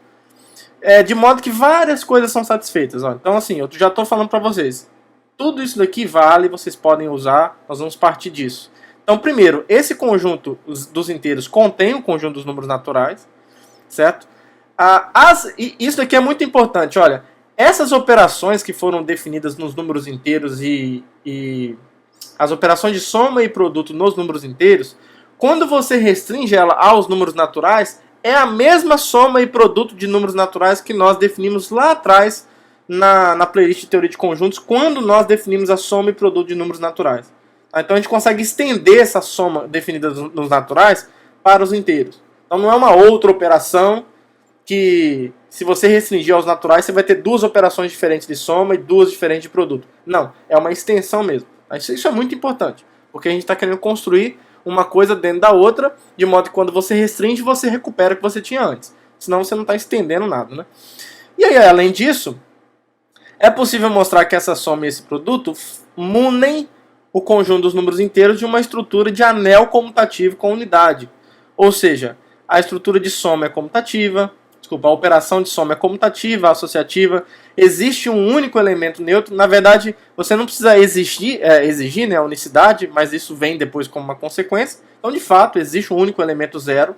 De modo que várias coisas são satisfeitas. Ó. Então, assim, eu já estou falando para vocês. Tudo isso daqui vale, vocês podem usar, nós vamos partir disso. Então, primeiro, esse conjunto dos inteiros contém o conjunto dos números naturais, certo? E isso daqui é muito importante, olha. Essas operações que foram definidas nos números inteiros e as operações de soma e produto nos números inteiros, quando você restringe ela aos números naturais, é a mesma soma e produto de números naturais que nós definimos lá atrás na playlist de teoria de conjuntos, quando nós definimos a soma e produto de números naturais. Então a gente consegue estender essa soma definida nos naturais para os inteiros. Então não é uma outra operação que, se você restringir aos naturais, você vai ter duas operações diferentes de soma e duas diferentes de produto. Não, é uma extensão mesmo. Isso é muito importante, porque a gente está querendo construir uma coisa dentro da outra, de modo que quando você restringe, você recupera o que você tinha antes. Senão você não está estendendo nada, né? E aí, além disso, é possível mostrar que essa soma e esse produto munem o conjunto dos números inteiros de uma estrutura de anel comutativo com unidade. Ou seja, a estrutura de soma é comutativa, a operação de soma é comutativa, associativa, existe um único elemento neutro. Na verdade, você não precisa exigir né, a unicidade, mas isso vem depois como uma consequência. Então, de fato, existe um único elemento zero,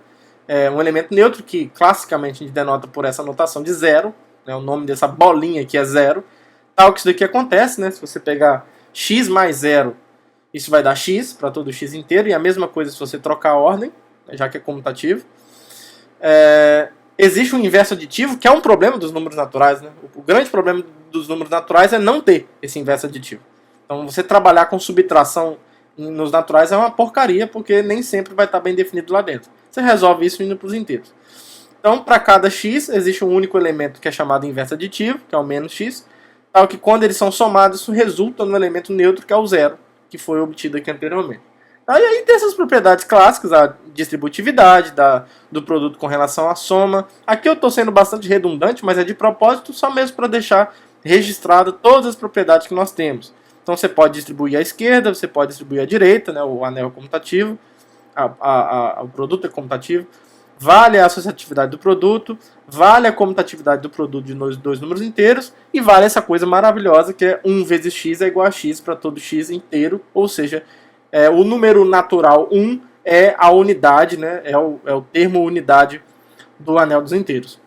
um elemento neutro que classicamente a gente denota por essa notação de zero, né, o nome dessa bolinha aqui é zero, tal que isso daqui acontece, né, se você pegar x mais zero, isso vai dar x para todo x inteiro, e a mesma coisa se você trocar a ordem, já que é comutativo. Existe um inverso aditivo, que é um problema dos números naturais, né? O grande problema dos números naturais é não ter esse inverso aditivo. Então, você trabalhar com subtração nos naturais é uma porcaria, porque nem sempre vai estar bem definido lá dentro. Você resolve isso indo para os inteiros. Então, para cada x, existe um único elemento que é chamado inverso aditivo, que é o menos x, tal que quando eles são somados, isso resulta no elemento neutro, que é o zero, que foi obtido aqui anteriormente. E aí tem essas propriedades clássicas, a distributividade do produto com relação à soma. Aqui eu estou sendo bastante redundante, mas é de propósito, só mesmo para deixar registrado todas as propriedades que nós temos. Então você pode distribuir à esquerda, você pode distribuir à direita, né, o anel é comutativo, o produto é comutativo. Vale a associatividade do produto, vale a comutatividade do produto de dois números inteiros, e vale essa coisa maravilhosa que é 1 vezes x é igual a x para todo x inteiro, ou seja, o número natural 1 é a unidade, né? É o termo unidade do anel dos inteiros.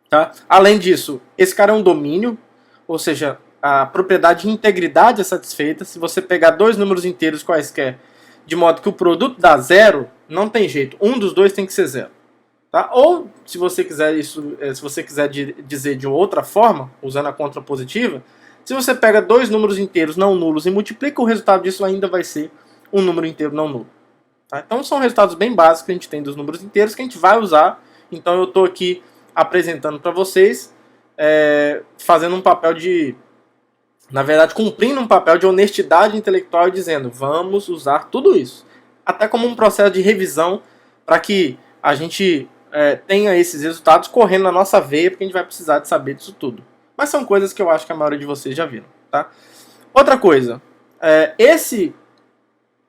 Tá? Além disso, esse cara é um domínio, ou seja, a propriedade de integridade é satisfeita. Se você pegar dois números inteiros quaisquer, de modo que o produto dá zero, não tem jeito. Um dos dois tem que ser zero. Tá? Ou, se você quiser dizer de outra forma, usando a contrapositiva, se você pega dois números inteiros não nulos e multiplica, o resultado disso ainda vai ser um número inteiro não nulo. Tá? Então são resultados bem básicos que a gente tem dos números inteiros que a gente vai usar. Então eu estou aqui apresentando para vocês, fazendo um papel de, na verdade, cumprindo um papel de honestidade intelectual e dizendo, vamos usar tudo isso. Até como um processo de revisão para que a gente tenha esses resultados correndo na nossa veia, porque a gente vai precisar de saber disso tudo. Mas são coisas que eu acho que a maioria de vocês já viram. Tá? Outra coisa, esse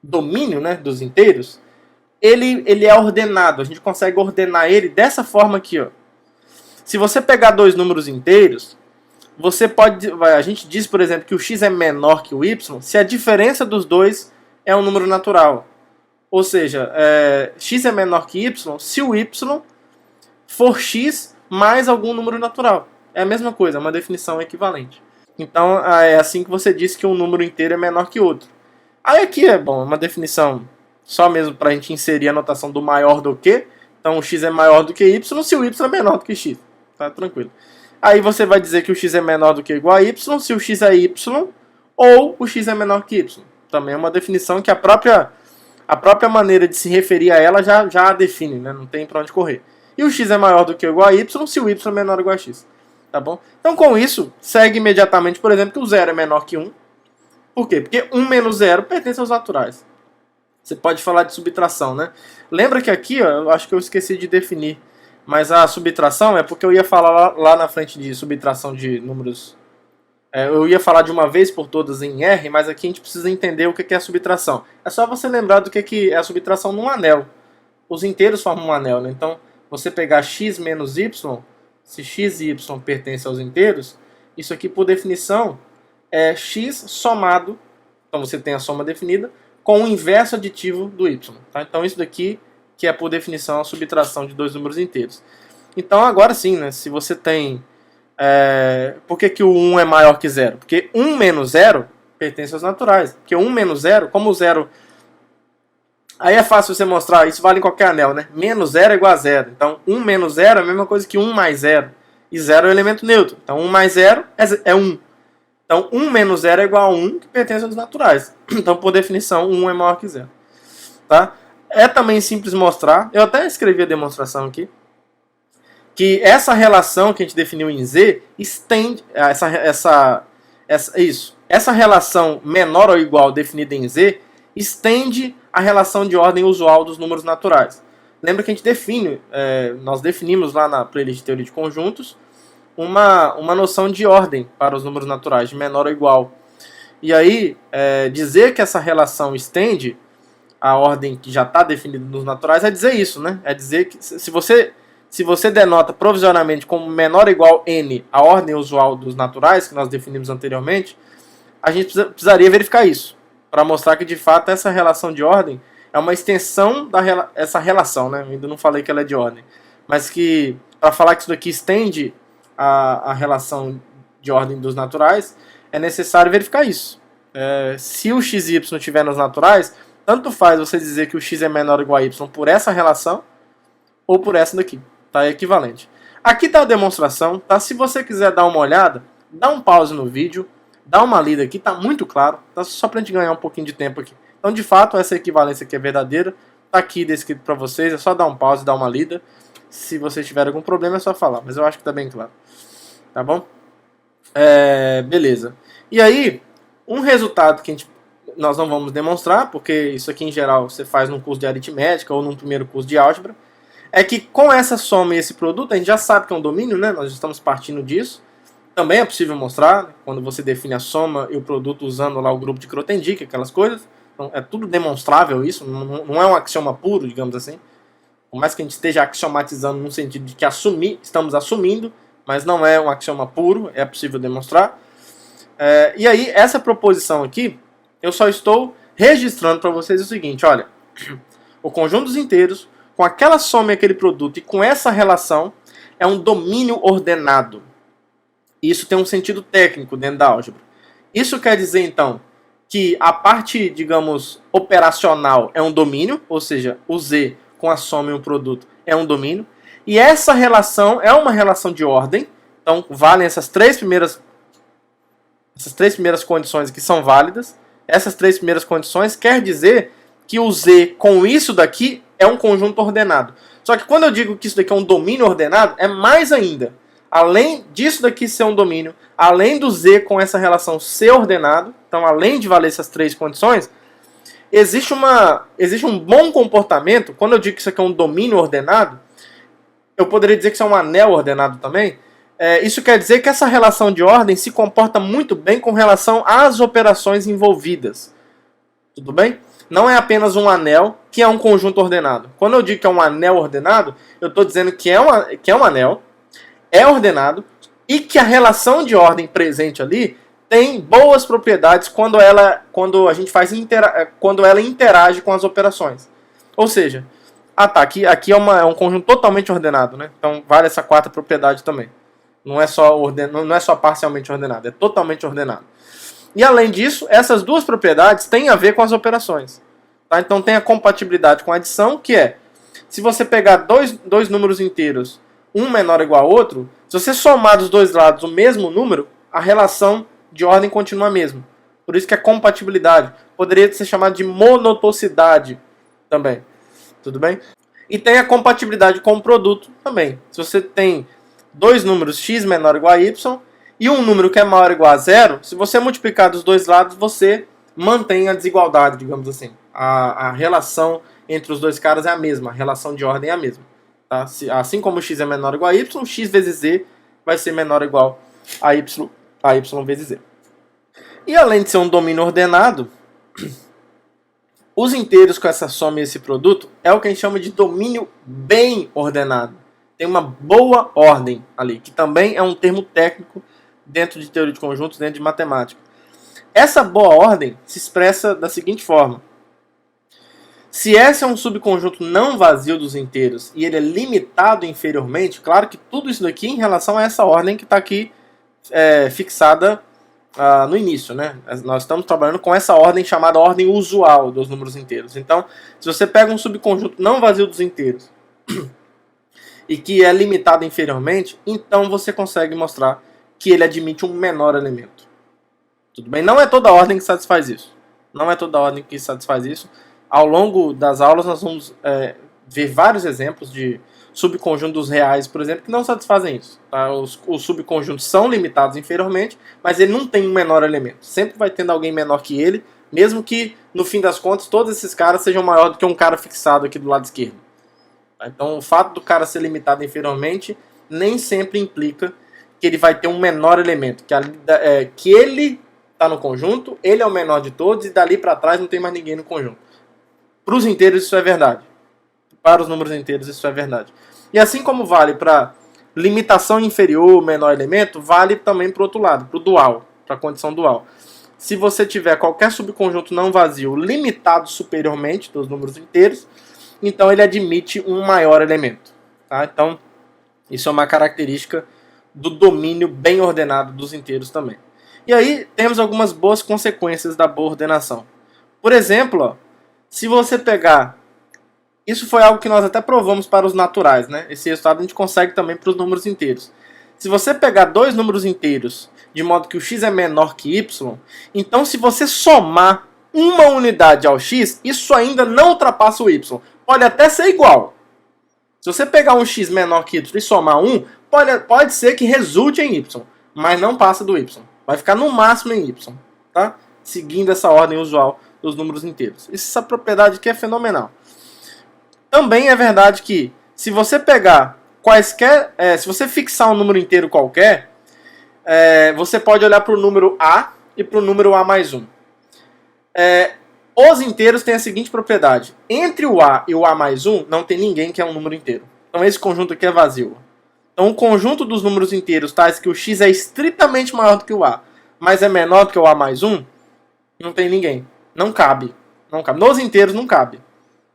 domínio, né, dos inteiros, ele é ordenado. A gente consegue ordenar ele dessa forma aqui, ó. Se você pegar dois números inteiros, você pode, a gente diz, por exemplo, que o x é menor que o y se a diferença dos dois é um número natural. Ou seja, x é menor que y se o y for x mais algum número natural. É a mesma coisa, é uma definição equivalente. Então é assim que você diz que um número inteiro é menor que outro. Aí aqui é uma definição só mesmo para a gente inserir a notação do maior do que. Então o x é maior do que y se o y é menor do que x. Tá tranquilo. Aí você vai dizer que o x é menor do que ou igual a y se o x é y ou o x é menor que y. Também é uma definição que a própria maneira de se referir a ela já a define, né? Não tem para onde correr. E o x é maior do que ou igual a y se o y é menor ou igual a x. Tá bom? Então com isso, segue imediatamente, por exemplo, que o 0 é menor que 1. Por quê? Porque 1 menos 0 pertence aos naturais. Você pode falar de subtração, né? Lembra que aqui, ó, eu acho que eu esqueci de definir, mas a subtração é porque eu ia falar lá na frente de subtração de números. Eu ia falar de uma vez por todas em R, mas aqui a gente precisa entender o que é a subtração. É só você lembrar do que é a subtração num anel. Os inteiros formam um anel, né? Então, você pegar x menos y, se x e y pertencem aos inteiros, isso aqui, por definição, é x somado, então você tem a soma definida, com o inverso aditivo do y. Tá? Então isso daqui que é por definição a subtração de dois números inteiros. Então agora sim, né, se você tem... por que o 1 é maior que 0? Porque 1 menos 0 pertence aos naturais. Porque 1 menos 0, como o 0... Aí é fácil você mostrar, isso vale em qualquer anel, né? Menos 0 é igual a 0. Então 1 menos 0 é a mesma coisa que 1 mais 0. E 0 é o elemento neutro. Então 1 mais 0 é 1. Então, 1 menos 0 é igual a 1, que pertence aos naturais. Então, por definição, 1 é maior que 0. Tá? É também simples mostrar, eu até escrevi a demonstração aqui, que essa relação que a gente definiu em Z estende essa relação menor ou igual definida em Z estende a relação de ordem usual dos números naturais. Lembra que a gente nós definimos lá na playlist de teoria de conjuntos uma noção de ordem para os números naturais, de menor ou igual. E aí, dizer que essa relação estende a ordem que já está definida nos naturais é dizer isso, né? É dizer que se você denota provisoriamente como menor ou igual n a ordem usual dos naturais, que nós definimos anteriormente, a gente precisaria verificar isso, para mostrar que de fato essa relação de ordem é uma extensão essa relação, né? Eu ainda não falei que ela é de ordem, mas que para falar que isso daqui estende a relação de ordem dos naturais, é necessário verificar isso. Se o x e y estiver nos naturais, tanto faz você dizer que o x é menor ou igual a y por essa relação ou por essa daqui. Tá? É equivalente. Aqui está a demonstração. Tá? Se você quiser dar uma olhada, dá um pause no vídeo, dá uma lida aqui, está muito claro. Tá? Só para a gente ganhar um pouquinho de tempo aqui. Então, de fato, essa equivalência aqui é verdadeira. Está aqui descrito para vocês. É só dar um pause, dar uma lida. Se vocês tiverem algum problema, é só falar. Mas eu acho que está bem claro. Tá bom? Beleza. E aí, um resultado que nós não vamos demonstrar, porque isso aqui em geral você faz num curso de aritmética ou num primeiro curso de álgebra, é que com essa soma e esse produto, a gente já sabe que é um domínio, né? Nós estamos partindo disso. Também é possível mostrar, né? Quando você define a soma e o produto usando lá o grupo de Grothendieck, aquelas coisas. Então, é tudo demonstrável isso, não é um axioma puro, digamos assim. Por mais que a gente esteja axiomatizando no sentido de que estamos assumindo, mas não é um axioma puro, é possível demonstrar. E aí, essa proposição aqui, eu só estou registrando para vocês o seguinte, olha, o conjunto dos inteiros, com aquela soma e aquele produto e com essa relação, é um domínio ordenado. Isso tem um sentido técnico dentro da álgebra. Isso quer dizer, então, que a parte, digamos, operacional é um domínio, ou seja, o Z com a soma e o produto é um domínio, e essa relação é uma relação de ordem, então valem essas três primeiras condições aqui são válidas. Essas três primeiras condições quer dizer que o Z com isso daqui é um conjunto ordenado. Só que quando eu digo que isso daqui é um domínio ordenado, é mais ainda. Além disso daqui ser um domínio, além do Z com essa relação ser ordenado, então além de valer essas três condições, existe um bom comportamento. Quando eu digo que isso aqui é um domínio ordenado, eu poderia dizer que isso é um anel ordenado também. Isso quer dizer que essa relação de ordem se comporta muito bem com relação às operações envolvidas. Tudo bem? Não é apenas um anel que é um conjunto ordenado. Quando eu digo que é um anel ordenado, eu estou dizendo que é um anel, é ordenado, e que a relação de ordem presente ali tem boas propriedades quando ela interage com as operações. Ou seja, aqui é um conjunto totalmente ordenado, né? Então vale essa quarta propriedade também. Não é só parcialmente ordenado, é totalmente ordenado. E além disso, essas duas propriedades têm a ver com as operações. Tá? Então tem a compatibilidade com a adição, que é, se você pegar dois números inteiros, um menor ou igual ao outro, se você somar dos dois lados o mesmo número, a relação de ordem continua a mesma. Por isso que é compatibilidade. Poderia ser chamado de monotocidade também. Tudo bem? E tem a compatibilidade com o produto também. Se você tem dois números x menor ou igual a y e um número que é maior ou igual a zero, se você multiplicar dos dois lados, você mantém a desigualdade, digamos assim. A relação entre os dois caras é a mesma, a relação de ordem é a mesma. Tá? Assim como x é menor ou igual a y, x vezes z vai ser menor ou igual a y vezes z. E além de ser um domínio ordenado, os inteiros com essa soma e esse produto é o que a gente chama de domínio bem ordenado. Tem uma boa ordem ali, que também é um termo técnico dentro de teoria de conjuntos, dentro de matemática. Essa boa ordem se expressa da seguinte forma. Se S é um subconjunto não vazio dos inteiros e ele é limitado inferiormente, claro que tudo isso daqui em relação a essa ordem que está aqui fixada no início, né? Nós estamos trabalhando com essa ordem chamada ordem usual dos números inteiros. Então, se você pega um subconjunto não vazio dos inteiros e que é limitado inferiormente, então você consegue mostrar que ele admite um menor elemento. Tudo bem? Não é toda ordem que satisfaz isso. Não é toda ordem que satisfaz isso. Ao longo das aulas nós vamos ver vários exemplos de subconjuntos reais, por exemplo, que não satisfazem isso. Tá? Os subconjuntos são limitados inferiormente, mas ele não tem um menor elemento. Sempre vai tendo alguém menor que ele, mesmo que, no fim das contas, todos esses caras sejam maiores do que um cara fixado aqui do lado esquerdo. Tá? Então, o fato do cara ser limitado inferiormente nem sempre implica que ele vai ter um menor elemento, que ele está no conjunto, ele é o menor de todos, e dali para trás não tem mais ninguém no conjunto. Para os inteiros isso é verdade. Para os números inteiros isso é verdade. E assim como vale para limitação inferior, menor elemento, vale também para o outro lado, para o dual, para a condição dual. Se você tiver qualquer subconjunto não vazio limitado superiormente dos números inteiros, então ele admite um maior elemento. Tá? Então, isso é uma característica do domínio bem ordenado dos inteiros também. E aí temos algumas boas consequências da boa ordenação. Por exemplo, ó, se você pegar... Isso foi algo que nós até provamos para os naturais, né? Esse resultado a gente consegue também para os números inteiros. Se você pegar dois números inteiros, de modo que o x é menor que y, então se você somar uma unidade ao x, isso ainda não ultrapassa o y. Pode até ser igual. Se você pegar um x menor que y e somar 1, pode ser que resulte em y, mas não passa do y. Vai ficar no máximo em y, tá? Seguindo essa ordem usual dos números inteiros. Essa propriedade aqui é fenomenal. Também é verdade que se você pegar quaisquer... se você fixar um número inteiro qualquer, você pode olhar para o número a e para o número a mais 1. Os inteiros têm a seguinte propriedade. Entre o a e o a mais 1, não tem ninguém que é um número inteiro. Então esse conjunto aqui é vazio. Então o conjunto dos números inteiros tais que o x é estritamente maior do que o a, mas é menor do que o a mais 1, não tem ninguém. Não cabe. Não cabe. Nos inteiros não cabe.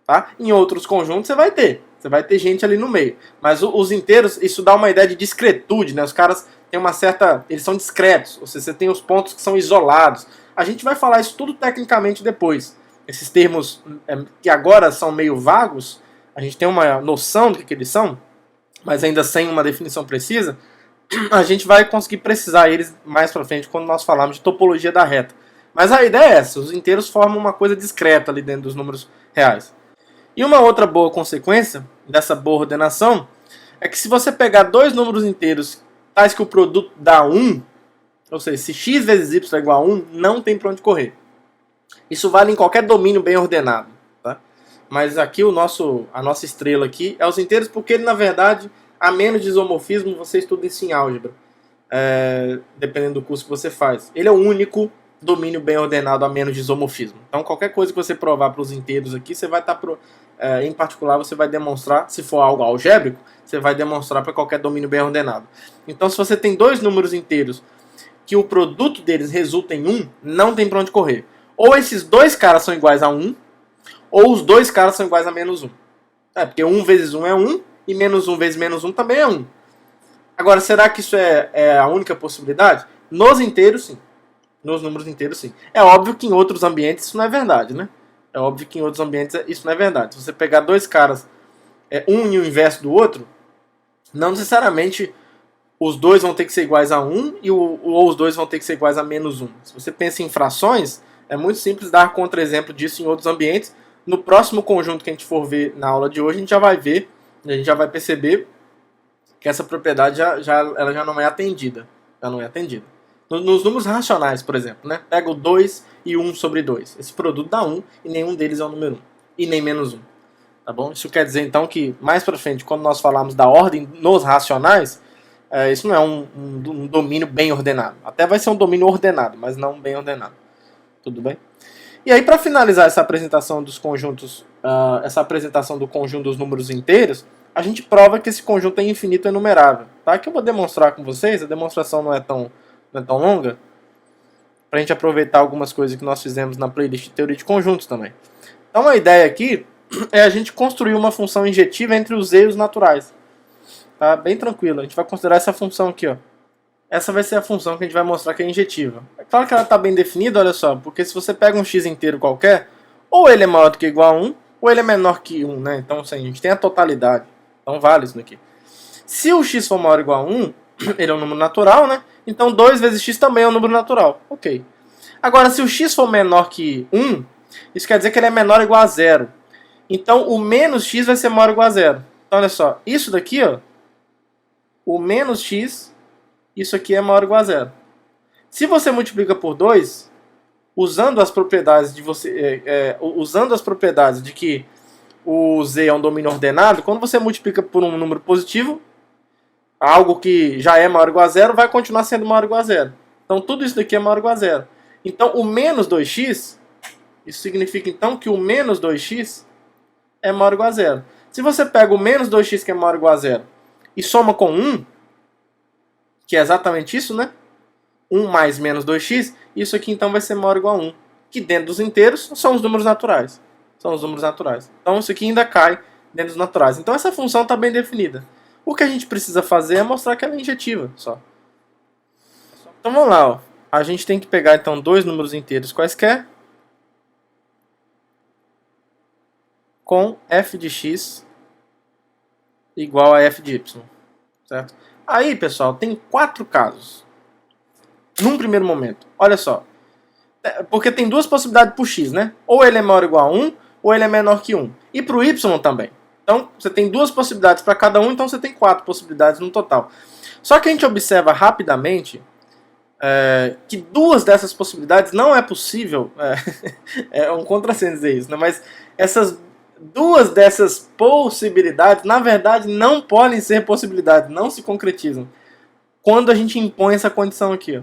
Tá? Em outros conjuntos você vai ter. Você vai ter gente ali no meio. Mas os inteiros, isso dá uma ideia de discretude, né? Os caras têm uma certa... Eles são discretos. Ou seja, você tem os pontos que são isolados. A gente vai falar isso tudo tecnicamente depois. Esses termos que agora são meio vagos, a gente tem uma noção do que eles são, mas ainda sem uma definição precisa, a gente vai conseguir precisar eles mais pra frente quando nós falarmos de topologia da reta. Mas a ideia é essa. Os inteiros formam uma coisa discreta ali dentro dos números reais. E uma outra boa consequência dessa boa ordenação é que se você pegar dois números inteiros tais que o produto dá 1, ou seja, se x vezes y é igual a 1, não tem para onde correr. Isso vale em qualquer domínio bem ordenado. Tá? Mas aqui a nossa estrela aqui é os inteiros, porque ele, na verdade, a menos de isomorfismo, você estuda isso em álgebra. Dependendo do curso que você faz. Ele é o único domínio bem ordenado a menos de isomorfismo. Então qualquer coisa que você provar para os inteiros aqui, você vai estar... em particular, você vai demonstrar, se for algo algébrico, você vai demonstrar para qualquer domínio bem ordenado. Então se você tem dois números inteiros que o produto deles resulta em 1, não tem para onde correr. Ou esses dois caras são iguais a 1, ou os dois caras são iguais a menos 1. Porque 1 vezes 1 é 1, e menos 1 vezes menos 1 também é 1. Agora, será que isso é a única possibilidade? Nos inteiros, sim. Nos números inteiros, sim. É óbvio que em outros ambientes isso não é verdade, né? É óbvio que em outros ambientes isso não é verdade. Se você pegar dois caras, um e o inverso do outro, não necessariamente os dois vão ter que ser iguais a 1 ou os dois vão ter que ser iguais a menos 1. Se você pensa em frações, é muito simples dar contra-exemplo disso em outros ambientes. No próximo conjunto que a gente for ver na aula de hoje, a gente já vai ver, a gente já vai perceber que essa propriedade ela já não é atendida. Já não é atendida. Nos números racionais, por exemplo, né? Pega o 2 e 1 sobre 2. Esse produto dá 1 e nenhum deles é o número 1. E nem menos 1. Tá bom? Isso quer dizer, então, que mais pra frente, quando nós falarmos da ordem nos racionais, isso não é um domínio bem ordenado. Até vai ser um domínio ordenado, mas não bem ordenado. Tudo bem? E aí, para finalizar essa apresentação dos conjuntos, essa apresentação do conjunto dos números inteiros, a gente prova que esse conjunto é infinito enumerável. Tá? Que eu vou demonstrar com vocês, a demonstração não é tão longa, para a gente aproveitar algumas coisas que nós fizemos na playlist de teoria de conjuntos também. Então a ideia aqui é a gente construir uma função injetiva entre os e e os naturais. Tá? Bem tranquilo, a gente vai considerar essa função aqui, ó. Essa vai ser a função que a gente vai mostrar que é injetiva. É claro que ela está bem definida, olha só, porque se você pega um x inteiro qualquer, ou ele é maior do que ou igual a 1, ou ele é menor que 1, né? Então assim, a gente tem a totalidade. Então vale isso daqui. Se o x for maior ou igual a 1, ele é um número natural, né? Então 2 vezes x também é um número natural. Ok. Agora, se o x for menor que 1, Isso quer dizer que ele é menor ou igual a zero. Então o menos x vai ser maior ou igual a zero. Então olha só, isso daqui, ó, o menos x, isso aqui é maior ou igual a zero. Se você multiplica por 2, usando as propriedades de que o z é um domínio ordenado, quando você multiplica por um número positivo, algo que já é maior ou igual a zero vai continuar sendo maior ou igual a zero. Então tudo isso daqui é maior ou igual a zero. Então o menos 2x, isso significa então que o menos 2x é maior ou igual a zero. Se você pega o menos 2x que é maior ou igual a zero e soma com 1, que é exatamente isso, né? 1 mais menos 2x, isso aqui então vai ser maior ou igual a 1. Que dentro dos inteiros são os números naturais. São os números naturais. Então isso aqui ainda cai dentro dos naturais. Então essa função está bem definida. O que a gente precisa fazer é mostrar que ela é injetiva só. Então vamos lá, ó. A gente tem que pegar então dois números inteiros quaisquer com f de x igual a f de y, certo? Aí, pessoal, tem 4 casos. Num primeiro momento, olha só. Porque tem duas possibilidades para o x, né? Ou ele é maior ou igual a 1, ou ele é menor que 1. E para o y também. Então, você tem duas possibilidades para cada um, então você tem 4 possibilidades no total. Só que a gente observa rapidamente que duas dessas possibilidades não é possível, é um contrassenso dizer isso, né? Mas essas duas dessas possibilidades, na verdade, não podem ser possibilidades, não se concretizam, quando a gente impõe essa condição aqui, ó.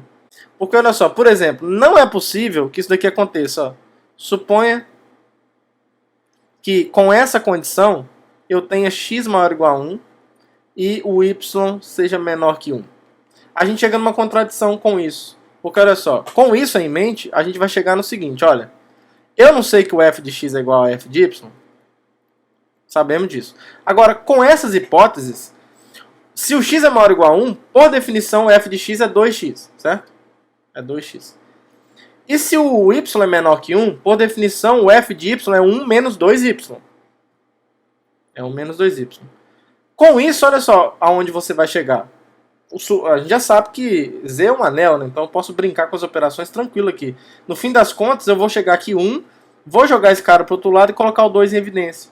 Porque olha só, por exemplo, não é possível que isso daqui aconteça, ó. Suponha que com essa condição eu tenha x maior ou igual a 1 e o y seja menor que 1. A gente chega numa contradição com isso. Porque olha só, com isso em mente, a gente vai chegar no seguinte, olha. Eu não sei que o f de x é igual a f de y. Sabemos disso. Agora, com essas hipóteses, se o x é maior ou igual a 1, por definição, o f de x é 2x, certo? É 2x. E se o y é menor que 1, por definição, o f de y é 1 menos 2y. É 1 menos 2y. Com isso, olha só aonde você vai chegar. A gente já sabe que Z é um anel, né? Então eu posso brincar com as operações tranquilo aqui. No fim das contas, eu vou chegar aqui 1, vou jogar esse cara para o outro lado e colocar o 2 em evidência.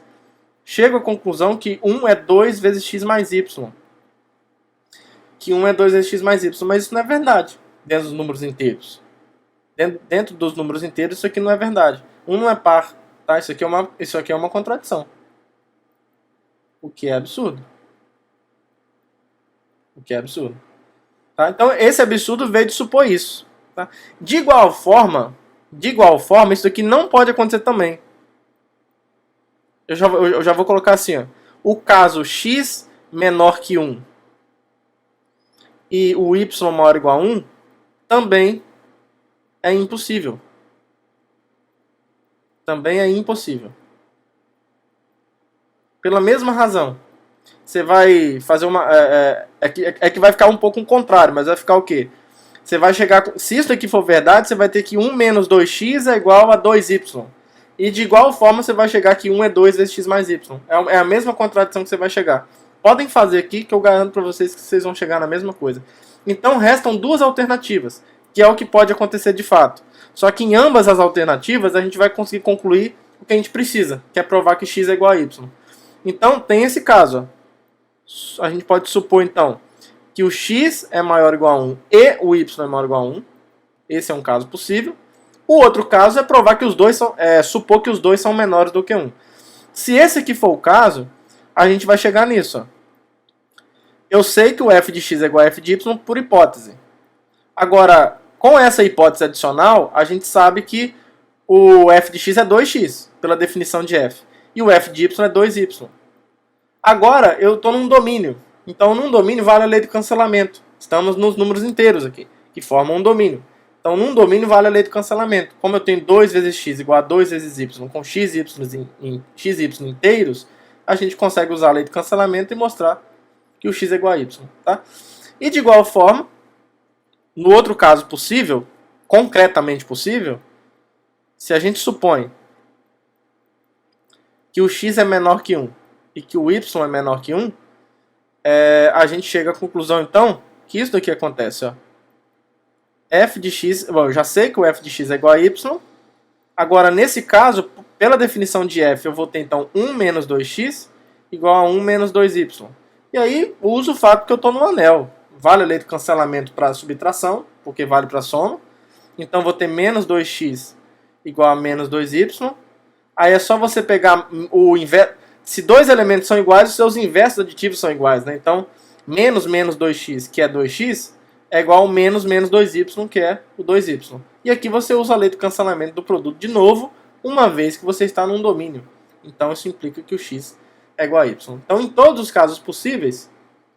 Chego à conclusão que 1 é 2 vezes x mais y. Que 1 é 2 vezes x mais y. Mas isso não é verdade dentro dos números inteiros. Dentro dos números inteiros, isso aqui não é verdade. 1 não é par. Tá? Isso aqui é uma contradição. O que é absurdo. O que é absurdo. Tá? Então, esse absurdo veio de supor isso. Tá? De igual forma, isso aqui não pode acontecer também. Eu já vou colocar assim, ó. O caso x menor que 1 e o y maior ou igual a 1 também é impossível. Também é impossível. Pela mesma razão. Você vai fazer uma... que vai ficar um pouco o contrário, mas vai ficar o quê? Você vai chegar... Se isso aqui for verdade, você vai ter que 1 menos 2x é igual a 2y. E de igual forma você vai chegar que 1 é 2 vezes x mais y. É a mesma contradição que você vai chegar. Podem fazer aqui que eu garanto para vocês que vocês vão chegar na mesma coisa. Então restam duas alternativas, que é o que pode acontecer de fato. Só que em ambas as alternativas a gente vai conseguir concluir o que a gente precisa, que é provar que x é igual a y. Então tem esse caso, ó. A gente pode supor, então, que o x é maior ou igual a 1 e o y é maior ou igual a 1. Esse é um caso possível. O outro caso é provar que os dois são, supor que os dois são menores do que 1. Se esse aqui for o caso, a gente vai chegar nisso. Ó. Eu sei que o f de x é igual a f de y por hipótese. Agora, com essa hipótese adicional, a gente sabe que o f de x é 2x, pela definição de f. E o f de y é 2y. Agora, eu estou num domínio. Então, num domínio vale a lei do cancelamento. Estamos nos números inteiros aqui, que formam um domínio. Então, num domínio vale a lei do cancelamento. Como eu tenho 2 vezes x igual a 2 vezes y, com x e y inteiros, a gente consegue usar a lei do cancelamento e mostrar que o x é igual a y. Tá? E de igual forma, no outro caso possível, concretamente possível, se a gente supõe que o x é menor que 1 e que o y é menor que 1, a gente chega à conclusão, então, que isso daqui acontece. Ó. F de x, bom, eu já sei que o f de x é igual a y, Agora, nesse caso, pela definição de f, eu vou ter então 1 menos 2x igual a 1 menos 2y. E aí, uso o fato que eu estou no anel. Vale a lei do cancelamento para a subtração, porque vale para a soma. Então, vou ter menos 2x igual a menos 2y. Aí é só você pegar o inverso. Se dois elementos são iguais, os seus inversos aditivos são iguais, né? Então, menos menos 2x, que é 2x, é igual a menos menos 2y, que é o 2y. E aqui você usa a lei do cancelamento do produto de novo, uma vez que você está num domínio. Então, isso implica que o x é igual a y. Então, em todos os casos possíveis,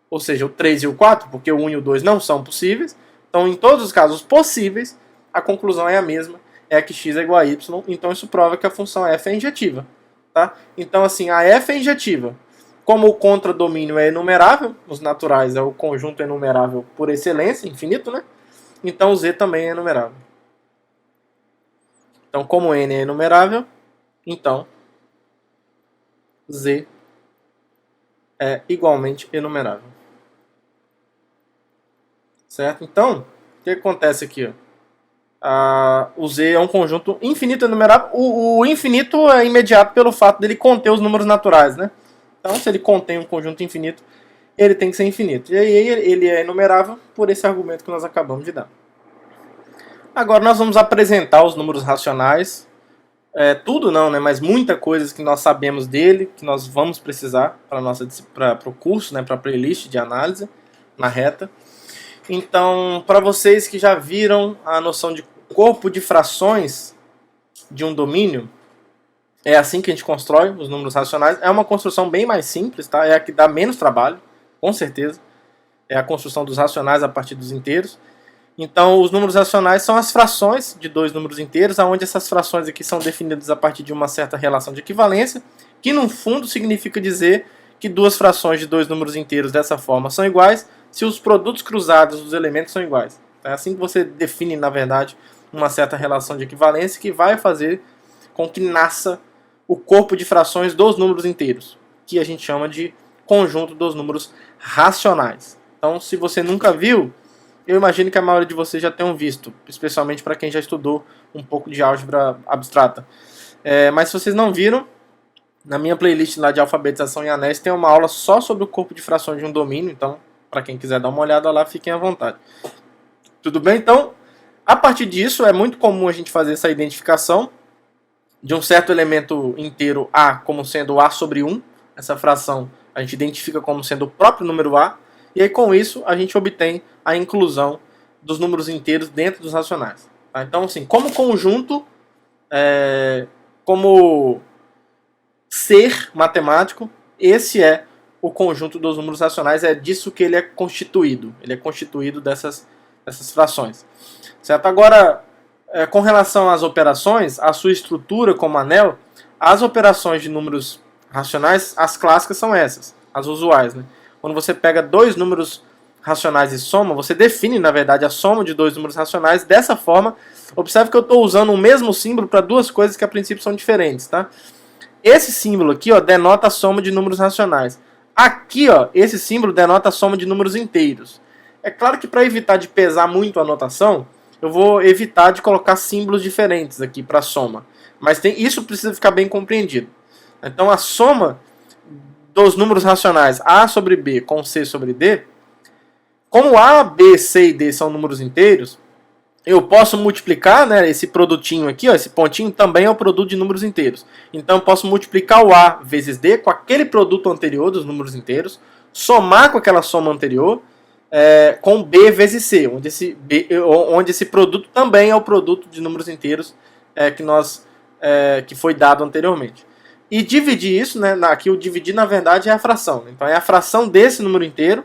ou seja, o 3 e o 4, porque o 1 e o 2 não são possíveis, então, em todos os casos possíveis, a conclusão é a mesma, é que x é igual a y, então isso prova que a função f é injetiva. Tá? Então, assim, a f é injetiva. Como o contradomínio é enumerável, os naturais é o conjunto enumerável por excelência, infinito, né? Então, z também é enumerável. Então, como n é enumerável, então z é igualmente enumerável. Certo? Então, o que acontece aqui? Ó? O z é um conjunto infinito enumerável. O infinito é imediato pelo fato dele conter os números naturais, né? Então, se ele contém um conjunto infinito, ele tem que ser infinito. E aí ele é enumerável por esse argumento que nós acabamos de dar. Agora nós vamos apresentar os números racionais. Tudo não, né? Mas muita coisa que nós sabemos dele, que nós vamos precisar para o curso, né? Para a playlist de análise na reta. Então, para vocês que já viram a noção de corpo de frações de um domínio, é assim que a gente constrói os números racionais. É uma construção bem mais simples, tá? É a que dá menos trabalho, com certeza. É a construção dos racionais a partir dos inteiros. Então, os números racionais são as frações de dois números inteiros, onde essas frações aqui são definidas a partir de uma certa relação de equivalência, que no fundo significa dizer que duas frações de dois números inteiros dessa forma são iguais se os produtos cruzados dos elementos são iguais. É assim que você define, na verdade, uma certa relação de equivalência que vai fazer com que nasça o corpo de frações dos números inteiros, que a gente chama de conjunto dos números racionais. Então, se você nunca viu, eu imagino que a maioria de vocês já tenham visto, especialmente para quem já estudou um pouco de álgebra abstrata. Mas se vocês não viram, na minha playlist lá de alfabetização em anéis tem uma aula só sobre o corpo de frações de um domínio, então, para quem quiser dar uma olhada lá, fiquem à vontade. Tudo bem? Então, a partir disso, é muito comum a gente fazer essa identificação de um certo elemento inteiro A como sendo A sobre 1. Essa fração a gente identifica como sendo o próprio número A. E aí, com isso, a gente obtém a inclusão dos números inteiros dentro dos racionais. Tá? Então, assim, como conjunto, como ser matemático, esse é o conjunto dos números racionais, é disso que ele é constituído. Ele é constituído dessas frações. Certo? Agora, com relação às operações, a sua estrutura como anel, as operações de números racionais, as clássicas são essas, as usuais, né? Quando você pega dois números racionais e soma, você define, na verdade, a soma de dois números racionais dessa forma. Observe que eu estou usando o mesmo símbolo para duas coisas que a princípio são diferentes, tá? Esse símbolo aqui, ó, denota a soma de números racionais. Aqui, ó, esse símbolo denota a soma de números inteiros. É claro que para evitar de pesar muito a notação, eu vou evitar de colocar símbolos diferentes aqui para soma. Mas isso precisa ficar bem compreendido. Então a soma dos números racionais A sobre B com C sobre D, como A, B, C e D são números inteiros, eu posso multiplicar, né, esse produtinho aqui, ó, esse pontinho também é o produto de números inteiros. Então eu posso multiplicar o A vezes D com aquele produto anterior dos números inteiros, somar com aquela soma anterior, com B vezes C, onde esse produto também é o produto de números inteiros que foi dado anteriormente. E dividir isso, né, aqui o dividir na verdade é a fração. Então é a fração desse número inteiro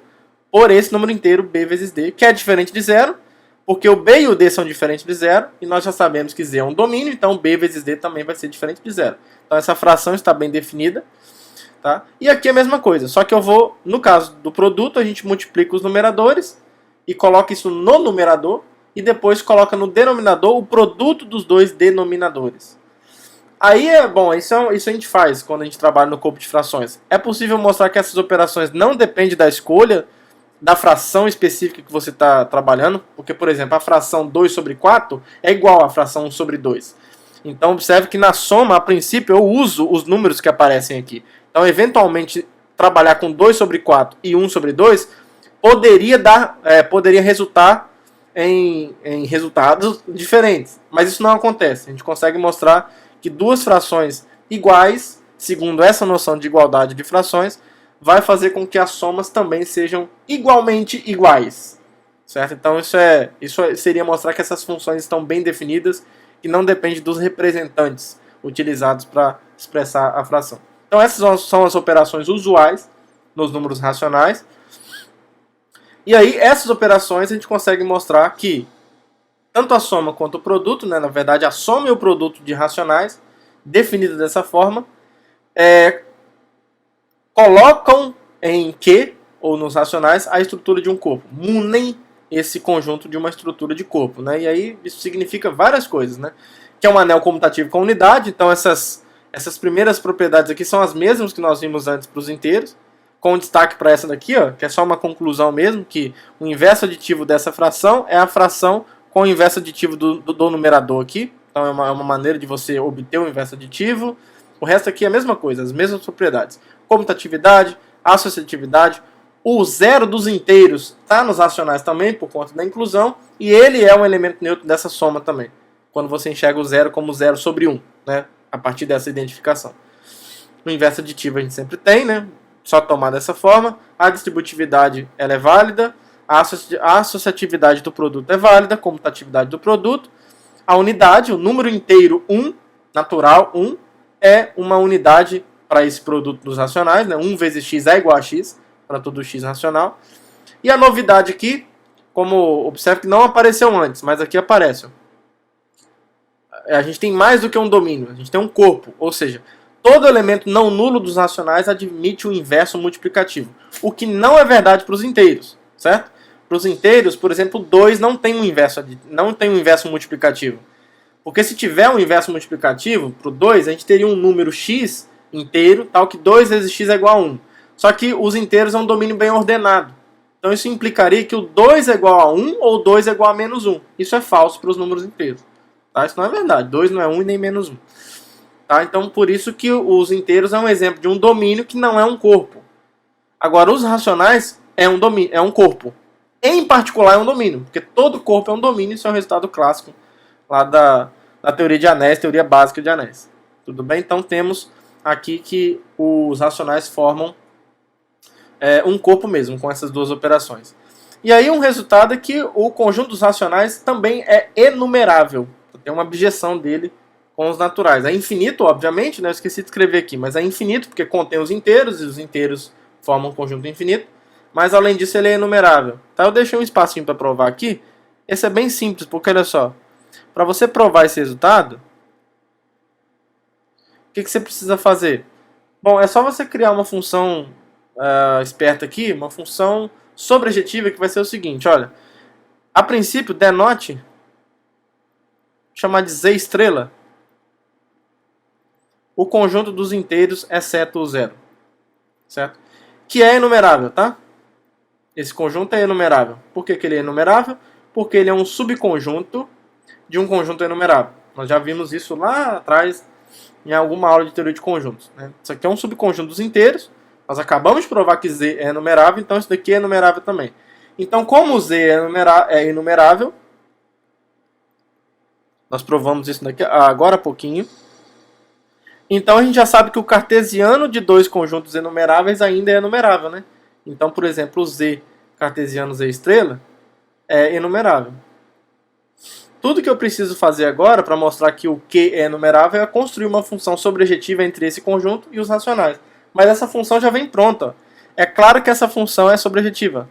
por esse número inteiro, B vezes D, que é diferente de zero, porque o B e o D são diferentes de zero, e nós já sabemos que Z é um domínio, então B vezes D também vai ser diferente de zero. Então essa fração está bem definida. Tá? E aqui é a mesma coisa, só que eu vou, no caso do produto, a gente multiplica os numeradores e coloca isso no numerador, e depois coloca no denominador o produto dos dois denominadores. Aí isso a gente faz quando a gente trabalha no corpo de frações. É possível mostrar que essas operações não dependem da escolha da fração específica que você está trabalhando, porque, por exemplo, a fração 2 sobre 4 é igual à fração 1 sobre 2. Então observe que na soma, a princípio, eu uso os números que aparecem aqui. Então, eventualmente, trabalhar com 2 sobre 4 e 1 sobre 2 poderia resultar em resultados diferentes. Mas isso não acontece. A gente consegue mostrar que duas frações iguais, segundo essa noção de igualdade de frações, vai fazer com que as somas também sejam igualmente iguais. Certo? Então isso seria mostrar que essas funções estão bem definidas e não depende dos representantes utilizados para expressar a fração. Então essas são as operações usuais nos números racionais. E aí essas operações a gente consegue mostrar que tanto a soma quanto o produto, né, na verdade a soma e o produto de racionais, definidos dessa forma, colocam em Q, ou nos racionais, a estrutura de um corpo. Munem esse conjunto de uma estrutura de corpo. Né? E aí isso significa várias coisas. Né? Que é um anel comutativo com unidade. Então essas primeiras propriedades aqui são as mesmas que nós vimos antes para os inteiros. Com destaque para essa daqui, ó, que é só uma conclusão mesmo, que o inverso aditivo dessa fração é a fração com o inverso aditivo do numerador aqui. Então é uma maneira de você obter o inverso aditivo. O resto aqui é a mesma coisa, as mesmas propriedades. Comutatividade, associatividade. O zero dos inteiros está nos racionais também, por conta da inclusão. E ele é um elemento neutro dessa soma também. Quando você enxerga o zero como 0 sobre 1, né? A partir dessa identificação. O inverso aditivo a gente sempre tem, né? Só tomar dessa forma. A distributividade ela é válida. A associatividade do produto é válida. A comutatividade do produto. A unidade, o número inteiro 1, natural 1, é uma unidade para esse produto dos racionais. Né? 1 vezes x é igual a x, para todo x racional. E a novidade aqui, como observe que não apareceu antes, mas aqui aparece. A gente tem mais do que um domínio, a gente tem um corpo, ou seja, todo elemento não nulo dos racionais admite o inverso multiplicativo. O que não é verdade para os inteiros, certo? Para os inteiros, por exemplo, 2 não tem um inverso multiplicativo. Porque se tiver um inverso multiplicativo, para o 2, a gente teria um número x inteiro, tal que 2 vezes x é igual a 1. Só que os inteiros é um domínio bem ordenado. Então isso implicaria que o 2 é igual a 1 ou 2 é igual a menos 1. Isso é falso para os números inteiros. Tá? Isso não é verdade. 2 não é 1 e nem menos 1. Tá? Então por isso que os inteiros é um exemplo de um domínio que não é um corpo. Agora os racionais é um corpo. Em particular é um domínio. Porque todo corpo é um domínio. Isso é um resultado clássico lá da teoria de anéis, teoria básica de anéis. Tudo bem? Então temos aqui que os racionais formam um corpo mesmo, com essas duas operações. E aí um resultado é que o conjunto dos racionais também é enumerável. Tem uma abjeção dele com os naturais. É infinito, obviamente, né? Eu esqueci de escrever aqui, mas é infinito porque contém os inteiros, e os inteiros formam um conjunto infinito. Mas além disso ele é enumerável. Tá? Eu deixei um espacinho para provar aqui. Esse é bem simples, porque olha só. Para você provar esse resultado, o que você precisa fazer? Bom, é só você criar uma função esperta aqui, uma função sobrejetiva que vai ser o seguinte, olha. A princípio, denote, vou chamar de z estrela, o conjunto dos inteiros exceto o zero. Certo? Que é enumerável, tá? Esse conjunto é enumerável. Por que ele é enumerável? Porque ele é um subconjunto de um conjunto enumerável. Nós já vimos isso lá atrás em alguma aula de teoria de conjuntos. Né? Isso aqui é um subconjunto dos inteiros. Nós acabamos de provar que z é enumerável, então isso daqui é enumerável também. Então, como z é enumerável, nós provamos isso daqui agora há pouquinho. Então a gente já sabe que o cartesiano de dois conjuntos enumeráveis ainda é enumerável. Né? Então, por exemplo, o z cartesiano z estrela é enumerável. Tudo que eu preciso fazer agora para mostrar que o Q é enumerável é construir uma função sobrejetiva entre esse conjunto e os racionais. Mas essa função já vem pronta. É claro que essa função é sobrejetiva.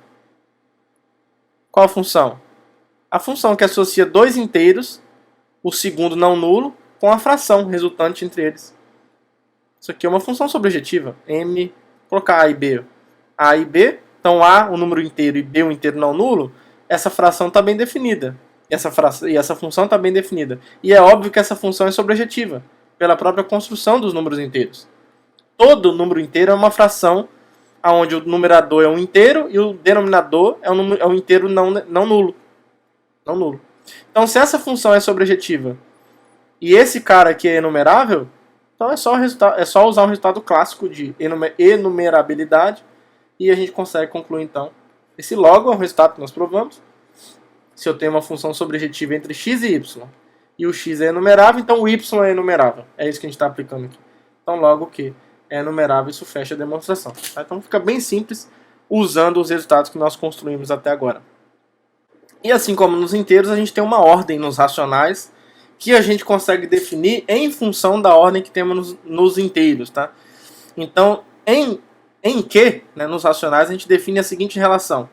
Qual função? A função que associa dois inteiros, o segundo não nulo, com a fração resultante entre eles. Isso aqui é uma função sobrejetiva. M, colocar A e B. A e B, então A, o número inteiro, e B, o inteiro não nulo, essa fração está bem definida. E essa função está bem definida. E é óbvio que essa função é sobrejetiva, pela própria construção dos números inteiros. Todo número inteiro é uma fração, onde o numerador é um inteiro e o denominador é um inteiro não nulo. Não nulo. Então, se essa função é sobrejetiva E esse cara aqui é enumerável, então é só usar o resultado clássico de enumerabilidade e a gente consegue concluir então. Esse logo é o resultado que nós provamos. Se eu tenho uma função sobrejetiva entre x e y, e o x é enumerável, então o y é enumerável. É isso que a gente está aplicando aqui. Então logo que é enumerável, isso fecha a demonstração. Tá? Então fica bem simples usando os resultados que nós construímos até agora. E assim como nos inteiros, a gente tem uma ordem nos racionais que a gente consegue definir em função da ordem que temos nos inteiros. Tá? Então, em que, né, nos racionais, a gente define a seguinte relação.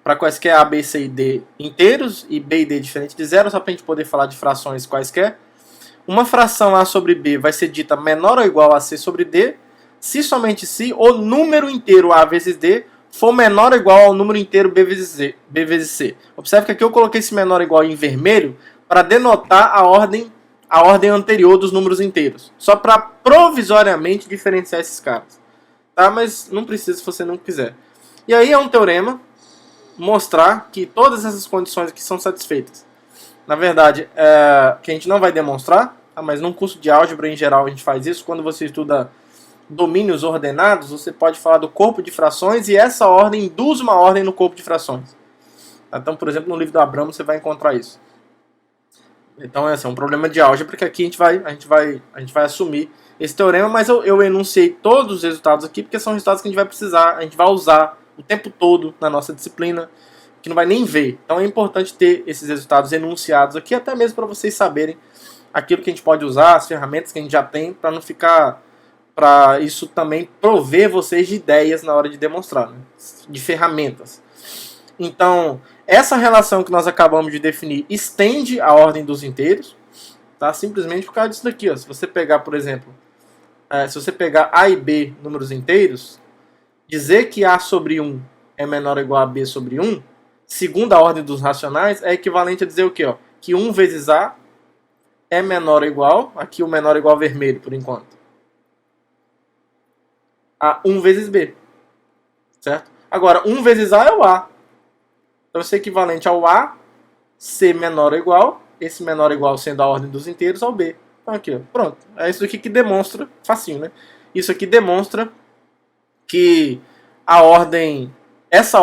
Para quaisquer A, B, C e D inteiros, e B e D diferente de zero, só para a gente poder falar de frações quaisquer. Uma fração A sobre B vai ser dita menor ou igual a C sobre D, se somente se o número inteiro A vezes D for menor ou igual ao número inteiro B vezes C. Observe que aqui eu coloquei esse menor ou igual em vermelho para denotar a ordem anterior dos números inteiros. Só para provisoriamente diferenciar esses caras. Tá? Mas não precisa se você não quiser. E aí é um teorema mostrar que todas essas condições aqui são satisfeitas. Na verdade, que a gente não vai demonstrar, tá? Mas num curso de álgebra em geral a gente faz isso. Quando você estuda domínios ordenados, você pode falar do corpo de frações e essa ordem induz uma ordem no corpo de frações. Então, por exemplo, no livro do Abramo você vai encontrar isso. Então, esse é um problema de álgebra, porque aqui a gente vai assumir esse teorema, mas eu enunciei todos os resultados aqui, porque são resultados que a gente vai precisar, a gente vai usar o tempo todo na nossa disciplina, que não vai nem ver. Então é importante ter esses resultados enunciados aqui, até mesmo para vocês saberem aquilo que a gente pode usar, as ferramentas que a gente já tem, para não ficar, para isso também prover vocês de ideias na hora de demonstrar, né? De ferramentas. Então, essa relação que nós acabamos de definir estende a ordem dos inteiros, tá? Simplesmente por causa disso daqui, ó. Se você pegar, por exemplo, se você pegar A e B números inteiros, dizer que A sobre 1 é menor ou igual a B sobre 1, segundo a ordem dos racionais, é equivalente a dizer o quê? Ó? Que 1 vezes A é menor ou igual, aqui o menor ou igual vermelho por enquanto, a 1 vezes B. Certo? Agora, 1 vezes A é o A. Então isso é equivalente ao A ser menor ou igual, esse menor ou igual sendo a ordem dos inteiros, ao B. Então aqui, ó, pronto. É isso aqui que demonstra, facinho, né? Isso aqui demonstra que a ordem, essa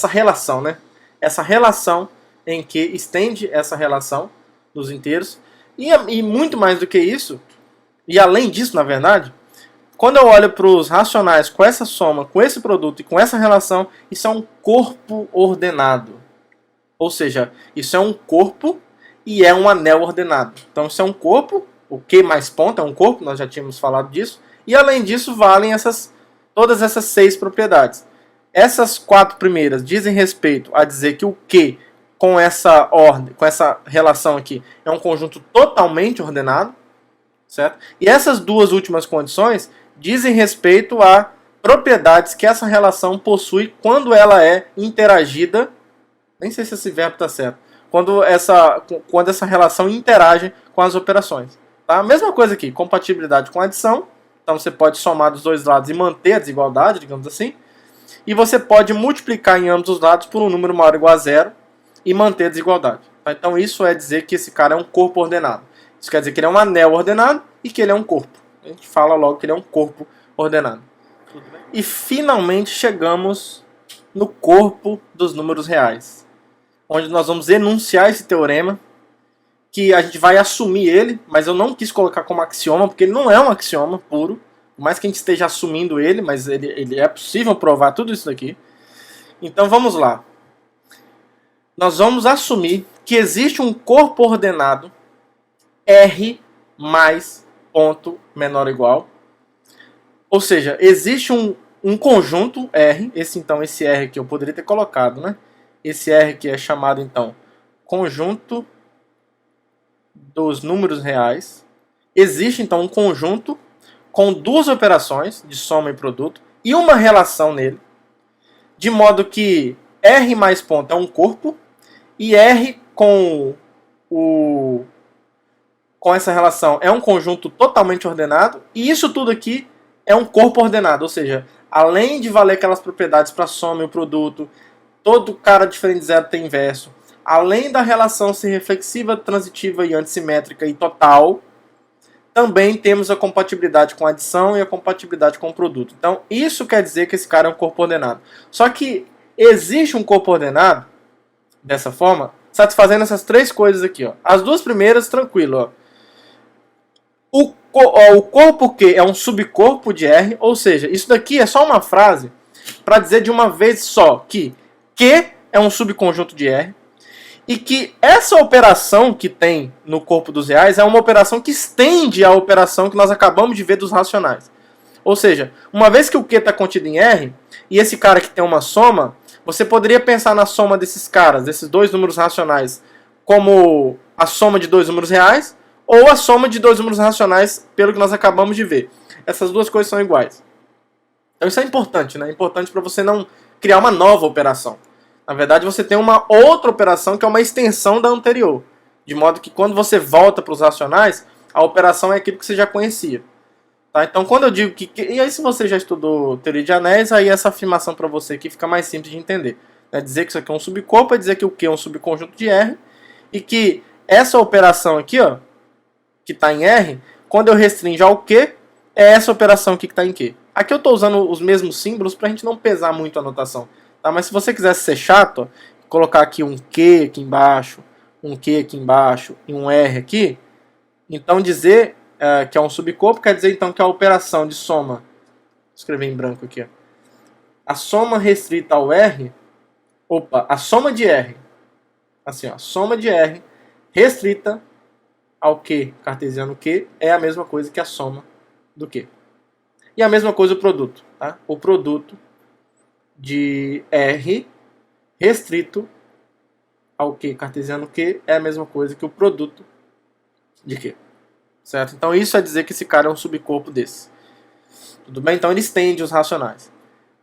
relação, né? Essa relação em que estende essa relação dos inteiros. E muito mais do que isso, e além disso, na verdade, quando eu olho para os racionais com essa soma, com esse produto e com essa relação, isso é um corpo ordenado. Ou seja, isso é um corpo e é um anel ordenado. Então isso é um corpo, o Q mais ponto é um corpo, nós já tínhamos falado disso. E além disso, valem todas essas 6 propriedades. Essas 4 primeiras dizem respeito a dizer que o Q com essa ordem, com essa relação aqui, é um conjunto totalmente ordenado, certo? E essas duas últimas condições dizem respeito a propriedades que essa relação possui quando ela é interagida. Nem sei se esse verbo está certo. Quando essa relação interage com as operações. Tá? Mesma coisa aqui, compatibilidade com adição. Então você pode somar dos dois lados e manter a desigualdade, digamos assim. E você pode multiplicar em ambos os lados por um número maior ou igual a zero e manter a desigualdade. Tá? Então isso é dizer que esse cara é um corpo ordenado. Isso quer dizer que ele é um anel ordenado e que ele é um corpo. A gente fala logo que ele é um corpo ordenado. E finalmente chegamos no corpo dos números reais, onde nós vamos enunciar esse teorema, que a gente vai assumir ele, mas eu não quis colocar como axioma, porque ele não é um axioma puro, por mais que a gente esteja assumindo ele, mas ele é possível provar tudo isso daqui. Então vamos lá. Nós vamos assumir que existe um corpo ordenado R mais ponto menor ou igual. Ou seja, existe um conjunto R, esse R que eu poderia ter colocado, né? Esse R que é chamado então conjunto dos números reais. Existe então um conjunto com duas operações de soma e produto e uma relação nele, de modo que R mais ponto é um corpo e R com essa relação é um conjunto totalmente ordenado, e isso tudo aqui é um corpo ordenado, ou seja, além de valer aquelas propriedades para soma e o produto, todo cara diferente de zero tem inverso, além da relação ser reflexiva, transitiva e antissimétrica e total, também temos a compatibilidade com a adição e a compatibilidade com o produto. Então, isso quer dizer que esse cara é um corpo ordenado. Só que existe um corpo ordenado, dessa forma, satisfazendo essas três coisas aqui. Ó. As duas primeiras, tranquilo. Ó. O corpo Q é um subcorpo de R, ou seja, isso daqui é só uma frase para dizer de uma vez só que Q é um subconjunto de R e que essa operação que tem no corpo dos reais é uma operação que estende a operação que nós acabamos de ver dos racionais. Ou seja, uma vez que o Q está contido em R e esse cara aqui tem uma soma, você poderia pensar na soma desses caras, desses dois números racionais, como a soma de dois números reais ou a soma de dois números racionais, pelo que nós acabamos de ver. Essas duas coisas são iguais. Então isso é importante, né? É importante para você não criar uma nova operação. Na verdade, você tem uma outra operação que é uma extensão da anterior. De modo que quando você volta para os racionais, a operação é aquilo que você já conhecia. Tá? Então quando eu digo que... E aí se você já estudou teoria de anéis, aí essa afirmação para você aqui fica mais simples de entender. É dizer que isso aqui é um subcorpo, é dizer que o Q é um subconjunto de R, e que essa operação aqui, ó, que está em R, quando eu restringo ao Q, é essa operação aqui que está em Q. Aqui eu estou usando os mesmos símbolos para a gente não pesar muito a anotação. Tá? Mas se você quisesse ser chato, ó, colocar aqui um Q aqui embaixo, um Q aqui embaixo e um R aqui, então dizer que é um subcorpo quer dizer então que a operação de soma, vou escrever em branco aqui, ó, a soma restrita ao R, a soma de R, assim, ó, a soma de R restrita ao Q, cartesiano Q, é a mesma coisa que a soma do Q. E a mesma coisa o produto. Tá? O produto de R restrito ao Q, cartesiano Q, é a mesma coisa que o produto de Q. Certo? Então isso é dizer que esse cara é um subcorpo desse. Tudo bem? Então ele estende os racionais.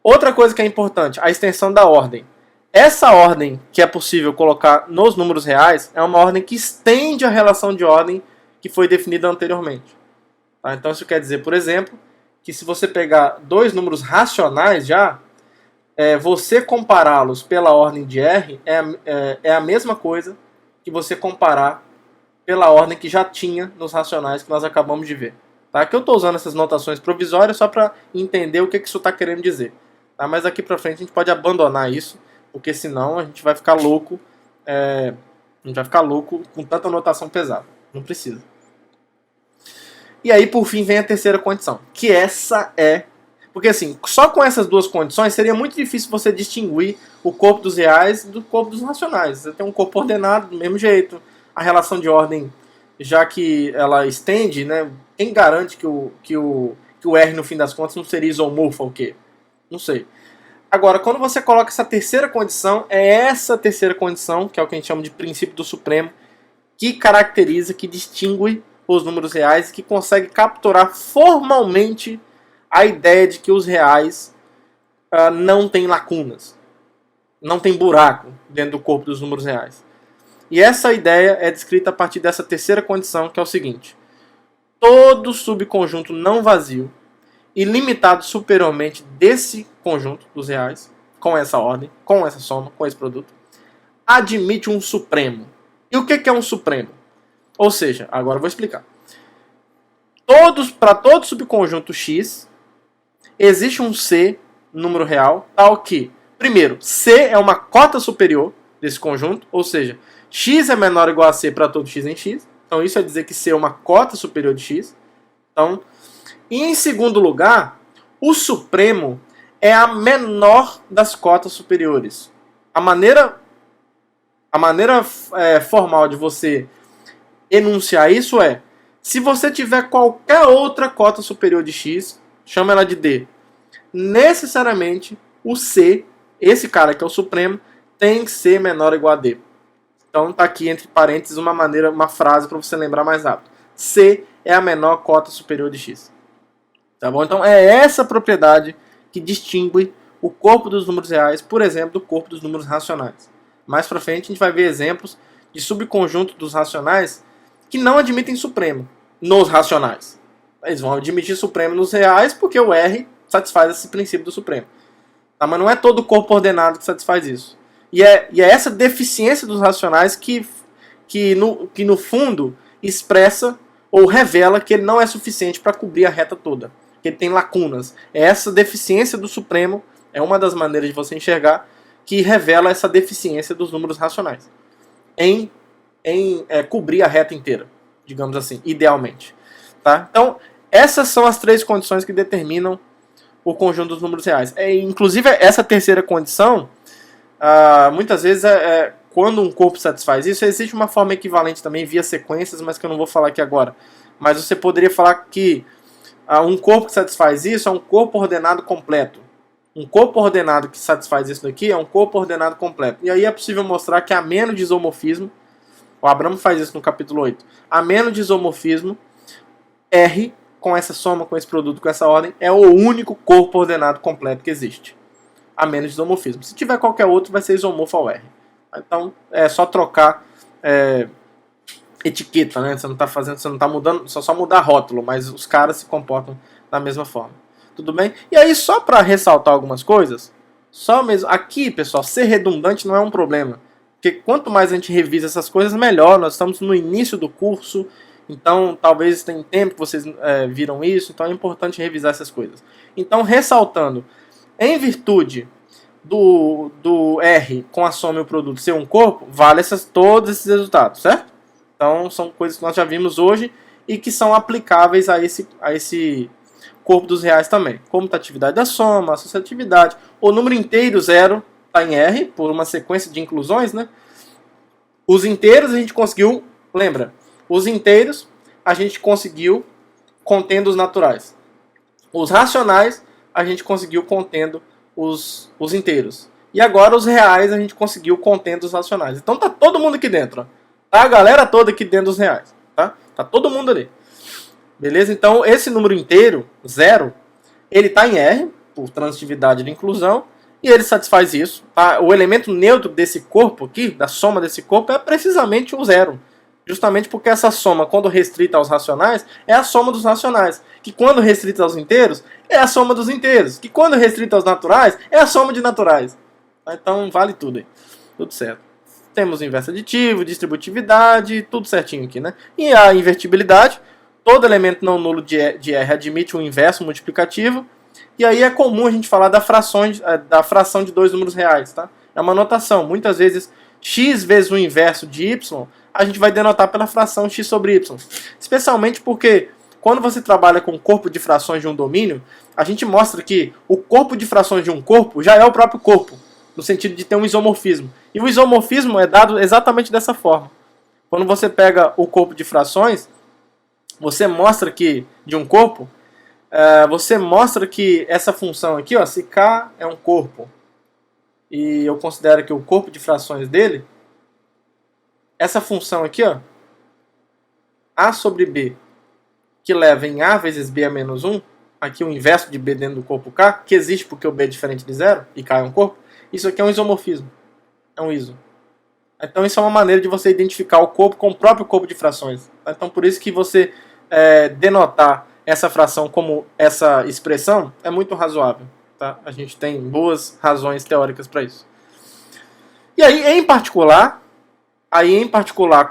Outra coisa que é importante, a extensão da ordem. Essa ordem que é possível colocar nos números reais é uma ordem que estende a relação de ordem que foi definida anteriormente. Tá? Então isso quer dizer, por exemplo, que se você pegar dois números racionais já, você compará-los pela ordem de R é a mesma coisa que você comparar pela ordem que já tinha nos racionais que nós acabamos de ver. Tá? Aqui eu estou usando essas notações provisórias só para entender o que isso está querendo dizer. Tá? Mas daqui para frente a gente pode abandonar isso, porque senão a gente vai ficar louco, com tanta notação pesada. Não precisa. E aí, por fim, vem a terceira condição, que essa é... Porque assim, só com essas duas condições seria muito difícil você distinguir o corpo dos reais do corpo dos racionais. Você tem um corpo ordenado do mesmo jeito, a relação de ordem, já que ela estende, né? Quem garante que o R, no fim das contas, não seria isomorfo ao quê? Não sei. Agora, quando você coloca essa terceira condição, é essa terceira condição, que é o que a gente chama de princípio do Supremo, que caracteriza, que distingue os números reais e que consegue capturar formalmente a ideia de que os reais não têm lacunas, não tem buraco dentro do corpo dos números reais. E essa ideia é descrita a partir dessa terceira condição, que é o seguinte: todo subconjunto não vazio e limitado superiormente desse conjunto dos reais, com essa ordem, com essa soma, com esse produto, admite um supremo. E o que é um supremo? Ou seja, agora eu vou explicar. Para todo subconjunto X, existe um C, número real, tal que, primeiro, C é uma cota superior desse conjunto, ou seja, X é menor ou igual a C para todo X em X. Então isso é dizer que C é uma cota superior de X. Então, e em segundo lugar, o supremo é a menor das cotas superiores. A maneira formal de você enunciar isso é: se você tiver qualquer outra cota superior de X, chama ela de D. Necessariamente, o C, esse cara que é o supremo, tem que ser menor ou igual a D. Então está aqui entre parênteses uma frase para você lembrar mais rápido. C é a menor cota superior de X. Tá bom? Então é essa propriedade que distingue o corpo dos números reais, por exemplo, do corpo dos números racionais. Mais para frente a gente vai ver exemplos de subconjunto dos racionais que não admitem supremo nos racionais. Eles vão admitir supremo nos reais porque o R satisfaz esse princípio do supremo. Tá? Mas não é todo corpo ordenado que satisfaz isso. E é essa deficiência dos racionais que no fundo expressa ou revela que ele não é suficiente para cobrir a reta toda, que ele tem lacunas. É essa deficiência do supremo, é uma das maneiras de você enxergar, que revela essa deficiência dos números racionais em cobrir a reta inteira, digamos assim, idealmente. Tá? Então, essas são as três condições que determinam o conjunto dos números reais. Inclusive, essa terceira condição, muitas vezes, quando um corpo satisfaz isso, existe uma forma equivalente também via sequências, mas que eu não vou falar aqui agora. Mas você poderia falar que um corpo que satisfaz isso é um corpo ordenado completo. Um corpo ordenado que satisfaz isso daqui é um corpo ordenado completo. E aí é possível mostrar que a menos de isomorfismo, o Abramo faz isso no capítulo 8, a menos de isomorfismo, R, com essa soma, com esse produto, com essa ordem, é o único corpo ordenado completo que existe. A menos de isomorfismo. Se tiver qualquer outro, vai ser isomorfo ao R. Então, é só trocar etiqueta, né? Você não está mudando, só mudar rótulo, mas os caras se comportam da mesma forma. Tudo bem? E aí, só para ressaltar algumas coisas, só mesmo aqui, pessoal, ser redundante não é um problema. Porque quanto mais a gente revisa essas coisas, melhor. Nós estamos no início do curso, então talvez tenha tempo que vocês viram isso, então é importante revisar essas coisas. Então, ressaltando, em virtude do R com a soma e o produto ser um corpo, vale todos esses resultados, certo? Então, são coisas que nós já vimos hoje e que são aplicáveis a esse corpo dos reais também. Comutatividade da soma, associatividade. O número inteiro zero está em R, por uma sequência de inclusões, né? Os inteiros a gente conseguiu, lembra? Os inteiros a gente conseguiu contendo os naturais. Os racionais a gente conseguiu contendo os inteiros. E agora os reais a gente conseguiu contendo os racionais. Então tá todo mundo aqui dentro, ó. Tá a galera toda aqui dentro dos reais, tá? Tá todo mundo ali. Beleza? Então esse número inteiro, zero, ele tá em R, por transitividade de inclusão, e ele satisfaz isso. Tá? O elemento neutro desse corpo aqui, da soma desse corpo, é precisamente o zero. Justamente porque essa soma, quando restrita aos racionais, é a soma dos racionais. Que quando restrita aos inteiros, é a soma dos inteiros. Que quando restrita aos naturais, é a soma de naturais. Então vale tudo aí. Tudo certo. Temos o inverso aditivo, distributividade, tudo certinho aqui, né? E a invertibilidade. Todo elemento não nulo de R admite um inverso multiplicativo. E aí é comum a gente falar da fração de dois números reais, tá? É uma notação. Muitas vezes, x vezes o inverso de y, a gente vai denotar pela fração x sobre y. Especialmente porque, quando você trabalha com o corpo de frações de um domínio, a gente mostra que o corpo de frações de um corpo já é o próprio corpo, no sentido de ter um isomorfismo. E o isomorfismo é dado exatamente dessa forma. Quando você pega o corpo de frações, você mostra que, de um corpo, você mostra que essa função aqui, ó, se K é um corpo, e eu considero que o corpo de frações dele, essa função aqui, ó, A sobre B, que leva em A vezes B a menos 1, aqui o inverso de B dentro do corpo K, que existe porque o B é diferente de zero, e K é um corpo, isso aqui é um isomorfismo, é um iso. Então isso é uma maneira de você identificar o corpo com o próprio corpo de frações. Então por isso que você denotar essa fração como essa expressão é muito razoável. Tá? A gente tem boas razões teóricas para isso. E aí, em particular,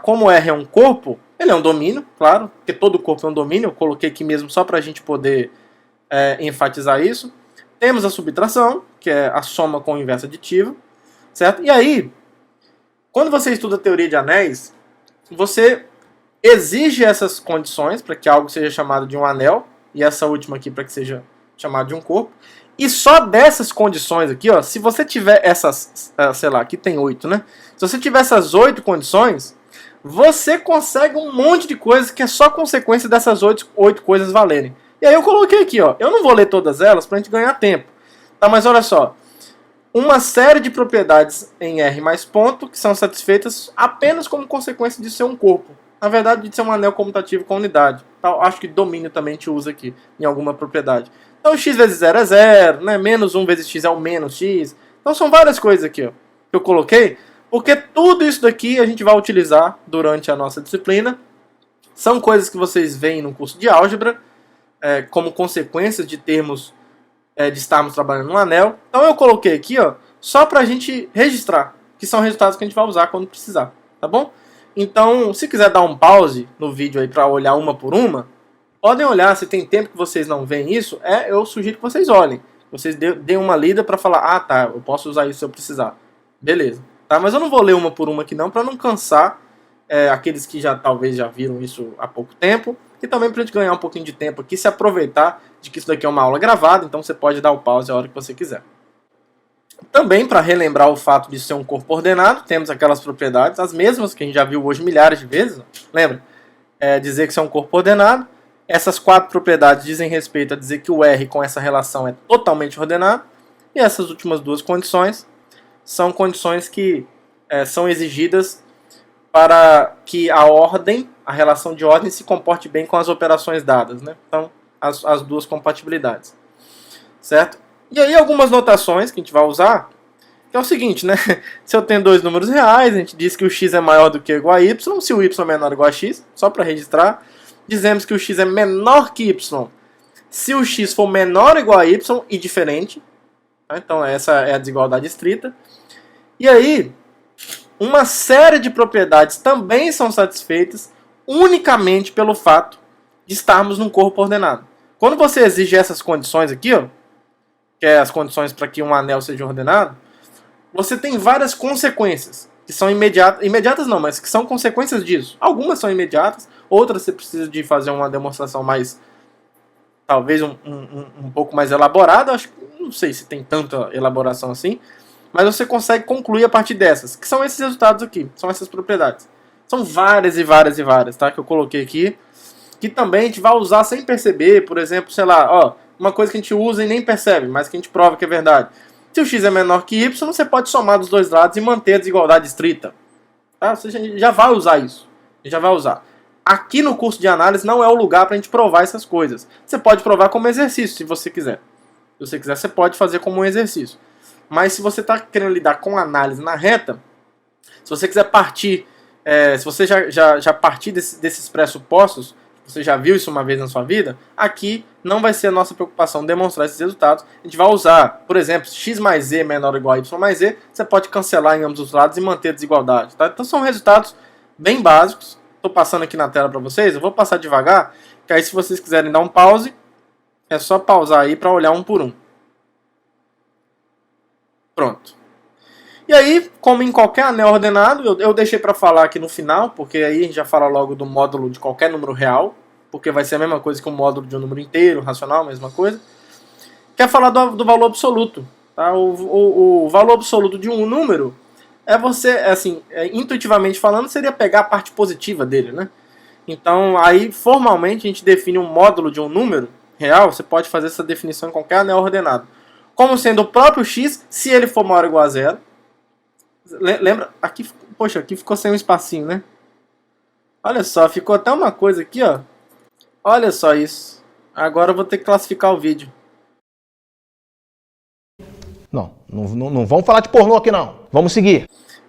como R é um corpo, ele é um domínio, claro, porque todo corpo é um domínio, eu coloquei aqui mesmo só para a gente poder enfatizar isso. Temos a subtração, que é a soma com o inverso aditivo, certo? E aí, quando você estuda a teoria de anéis, você exige essas condições para que algo seja chamado de um anel, e essa última aqui para que seja chamado de um corpo. E só dessas condições aqui, ó, se você tiver essas, sei lá, aqui tem 8, né? Se você tiver essas 8 condições, você consegue um monte de coisas que é só consequência dessas 8 coisas valerem. E aí eu coloquei aqui, ó, eu não vou ler todas elas para a gente ganhar tempo, tá? Mas olha só, uma série de propriedades em R mais ponto que são satisfeitas apenas como consequência de ser um corpo. Na verdade, de ser um anel comutativo com unidade. Então, acho que domínio também a gente usa aqui em alguma propriedade. Então, x vezes 0 é 0, né? Menos 1 vezes x é o menos x. Então, são várias coisas aqui, ó, que eu coloquei, porque tudo isso daqui a gente vai utilizar durante a nossa disciplina. São coisas que vocês veem no curso de álgebra, como consequências de termos, de estarmos trabalhando no anel. Então, eu coloquei aqui, ó, só para a gente registrar, que são resultados que a gente vai usar quando precisar, tá bom? Então, se quiser dar um pause no vídeo aí para olhar uma por uma, podem olhar. Se tem tempo que vocês não veem isso, eu sugiro que vocês olhem. Vocês deem uma lida para falar, ah tá, eu posso usar isso se eu precisar. Beleza. Tá? Mas eu não vou ler uma por uma aqui não, para não cansar aqueles que talvez já viram isso há pouco tempo, e também para a gente ganhar um pouquinho de tempo aqui, se aproveitar de que isso daqui é uma aula gravada, então você pode dar o pause a hora que você quiser. Também, para relembrar o fato de ser um corpo ordenado, temos aquelas propriedades, as mesmas que a gente já viu hoje milhares de vezes, lembra? Dizer que isso é um corpo ordenado. Essas 4 propriedades dizem respeito a dizer que o R com essa relação é totalmente ordenado, e essas últimas 2 condições são condições que são exigidas para que a ordem, a relação de ordem, se comporte bem com as operações dadas, né? Então, as 2 compatibilidades, certo? E aí algumas notações que a gente vai usar, que é o seguinte, né? Se eu tenho 2 números reais, a gente diz que o x é maior do que ou igual a y, se o y é menor ou igual a x, só para registrar, dizemos que o x é menor que y se o x for menor ou igual a y e diferente, tá? Então essa é a desigualdade estrita. E aí, uma série de propriedades também são satisfeitas unicamente pelo fato de estarmos num corpo ordenado. Quando você exige essas condições aqui, ó, que é as condições para que um anel seja ordenado, você tem várias consequências, que são imediatas não, mas que são consequências disso. Algumas são imediatas, outras você precisa de fazer uma demonstração mais, talvez um pouco mais elaborada, não sei se tem tanta elaboração assim, mas você consegue concluir a partir dessas, que são esses resultados aqui, são essas propriedades. São várias e várias e várias, tá? Que eu coloquei aqui, que também a gente vai usar sem perceber, por exemplo, sei lá, ó, uma coisa que a gente usa e nem percebe, mas que a gente prova que é verdade. Se o x é menor que y, você pode somar dos 2 lados e manter a desigualdade estrita. Tá? Você já vai usar isso, já vai usar. Aqui no curso de análise não é o lugar para a gente provar essas coisas. Você pode provar como exercício, se você quiser. Se você quiser, você pode fazer como um exercício. Mas se você está querendo lidar com análise na reta, se você quiser partir, se você já partir desses pressupostos, você já viu isso uma vez na sua vida, aqui não vai ser a nossa preocupação demonstrar esses resultados. A gente vai usar, por exemplo, x mais z menor ou igual a y mais z, você pode cancelar em ambos os lados e manter a desigualdade. Tá? Então são resultados bem básicos. Estou passando aqui na tela para vocês, eu vou passar devagar, que aí se vocês quiserem dar um pause, é só pausar aí para olhar um por um. Pronto. E aí, como em qualquer anel ordenado, eu deixei para falar aqui no final, porque aí a gente já fala logo do módulo de qualquer número real, porque vai ser a mesma coisa que o módulo de um número inteiro, racional, mesma coisa. Quer falar do valor absoluto. Tá? O valor absoluto de um número intuitivamente falando, seria pegar a parte positiva dele, né? Então, aí, formalmente, a gente define um módulo de um número real, você pode fazer essa definição em qualquer anel ordenado. Como sendo o próprio x, se ele for maior ou igual a zero. Lembra? Aqui, poxa, aqui ficou sem um espacinho, né? Olha só, ficou até uma coisa aqui, ó. Olha só isso. Agora eu vou ter que classificar o vídeo. Não vamos falar de pornô aqui não. Vamos seguir.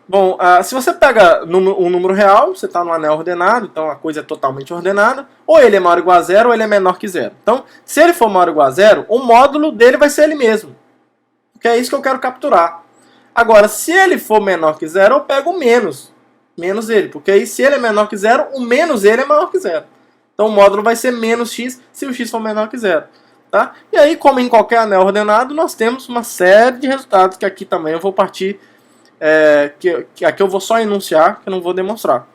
Bom, se você pega um número real, você está no anel ordenado, então a coisa é totalmente ordenada, ou ele é maior ou igual a zero, ou ele é menor que zero. Então, se ele for maior ou igual a zero, o módulo dele vai ser ele mesmo. Porque é isso que eu quero capturar. Agora, se ele for menor que zero, eu pego o menos ele, porque aí se ele é menor que zero, o menos ele é maior que zero. Então o módulo vai ser menos x se o x for menor que zero. Tá? E aí, como em qualquer anel ordenado, nós temos uma série de resultados que aqui também eu vou partir, que aqui eu vou só enunciar, que eu não vou demonstrar.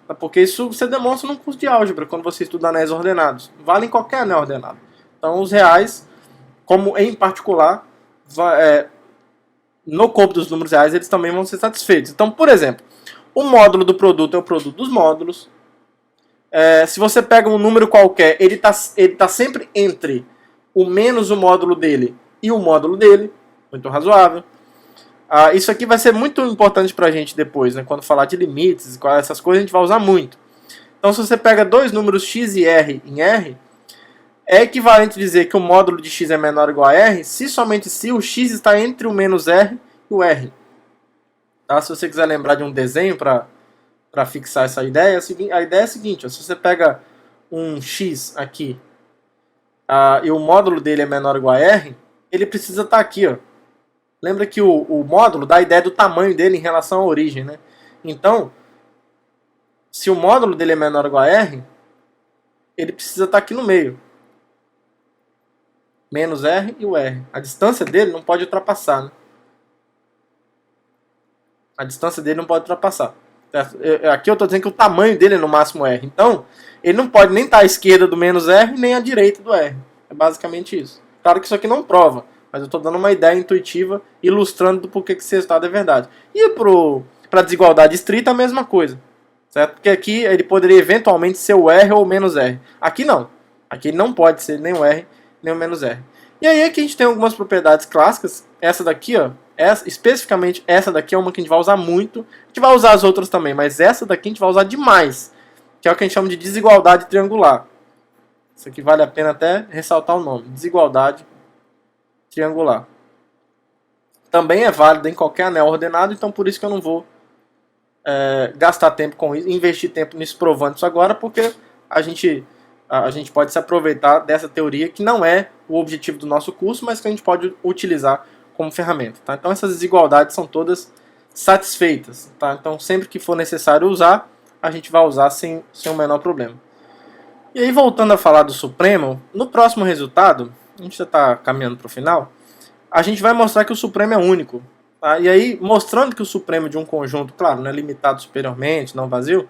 Tá? Porque isso você demonstra num curso de álgebra, quando você estuda anéis ordenados. Vale em qualquer anel ordenado. Então os reais, como em particular, no corpo dos números reais, eles também vão ser satisfeitos. Então, por exemplo, o módulo do produto é o produto dos módulos. Se você pega um número qualquer, ele tá sempre entre o menos o módulo dele e o módulo dele. Muito razoável. Isso aqui vai ser muito importante pra gente depois, né? Quando falar de limites, essas coisas a gente vai usar muito. Então, se você pega dois números x e r em R, é equivalente dizer que o módulo de x é menor ou igual a r, se somente se o x está entre o menos r e o r. Tá? Se você quiser lembrar de um desenho para fixar essa ideia, a ideia é a seguinte, ó, se você pega um x aqui e o módulo dele é menor ou igual a r, ele precisa estar aqui, ó. Lembra que o módulo dá a ideia do tamanho dele em relação à origem, né? Então, se o módulo dele é menor ou igual a R, ele precisa estar aqui no meio. Menos R e o R. A distância dele não pode ultrapassar, né? A distância dele não pode ultrapassar. Aqui eu estou dizendo que o tamanho dele é no máximo R. Então, ele não pode nem estar à esquerda do menos R, nem à direita do R. É basicamente isso. Claro que isso aqui não prova, mas eu estou dando uma ideia intuitiva, ilustrando do porquê que esse resultado é verdade. E para a desigualdade estrita, a mesma coisa. Certo? Porque aqui ele poderia eventualmente ser o R ou o menos R. Aqui não. Aqui ele não pode ser nem o R, nem o menos R. E aí aqui a gente tem algumas propriedades clássicas. Essa daqui, ó, especificamente essa daqui é uma que a gente vai usar muito. A gente vai usar as outras também, mas essa daqui a gente vai usar demais. Que é o que a gente chama de desigualdade triangular. Isso aqui vale a pena até ressaltar o nome. Desigualdade triangular. Também é válida em qualquer anel ordenado, então por isso que eu não vou gastar tempo com isso, investir tempo nisso provando isso agora, porque a gente pode se aproveitar dessa teoria que não é o objetivo do nosso curso, mas que a gente pode utilizar como ferramenta. Tá? Então essas desigualdades são todas satisfeitas. Tá? Então sempre que for necessário usar, a gente vai usar sem o menor problema. E aí voltando a falar do Supremo, no próximo resultado, a gente já está caminhando para o final, a gente vai mostrar que o Supremo é único. Tá? E aí, mostrando que o Supremo de um conjunto, claro, não é limitado superiormente, não vazio,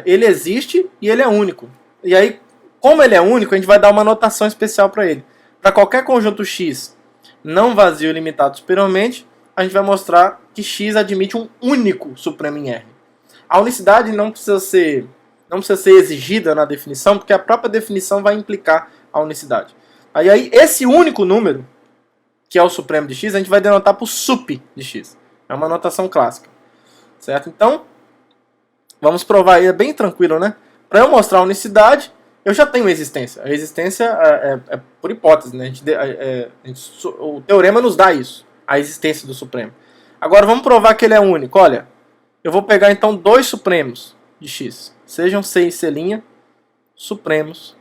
ele existe e ele é único. E aí, como ele é único, a gente vai dar uma notação especial para ele. Para qualquer conjunto X não vazio e limitado superiormente, a gente vai mostrar que X admite um único Supremo em R. A unicidade não precisa ser exigida na definição, porque a própria definição vai implicar a unicidade. Aí esse único número, que é o supremo de X, a gente vai denotar por sup de X. É uma notação clássica. Certo? Então, vamos provar aí, é bem tranquilo, né? Para eu mostrar a unicidade, eu já tenho existência. A existência é por hipótese, né? O teorema nos dá isso, a existência do supremo. Agora vamos provar que ele é único. Olha, eu vou pegar então dois supremos de X. Sejam C e C' supremos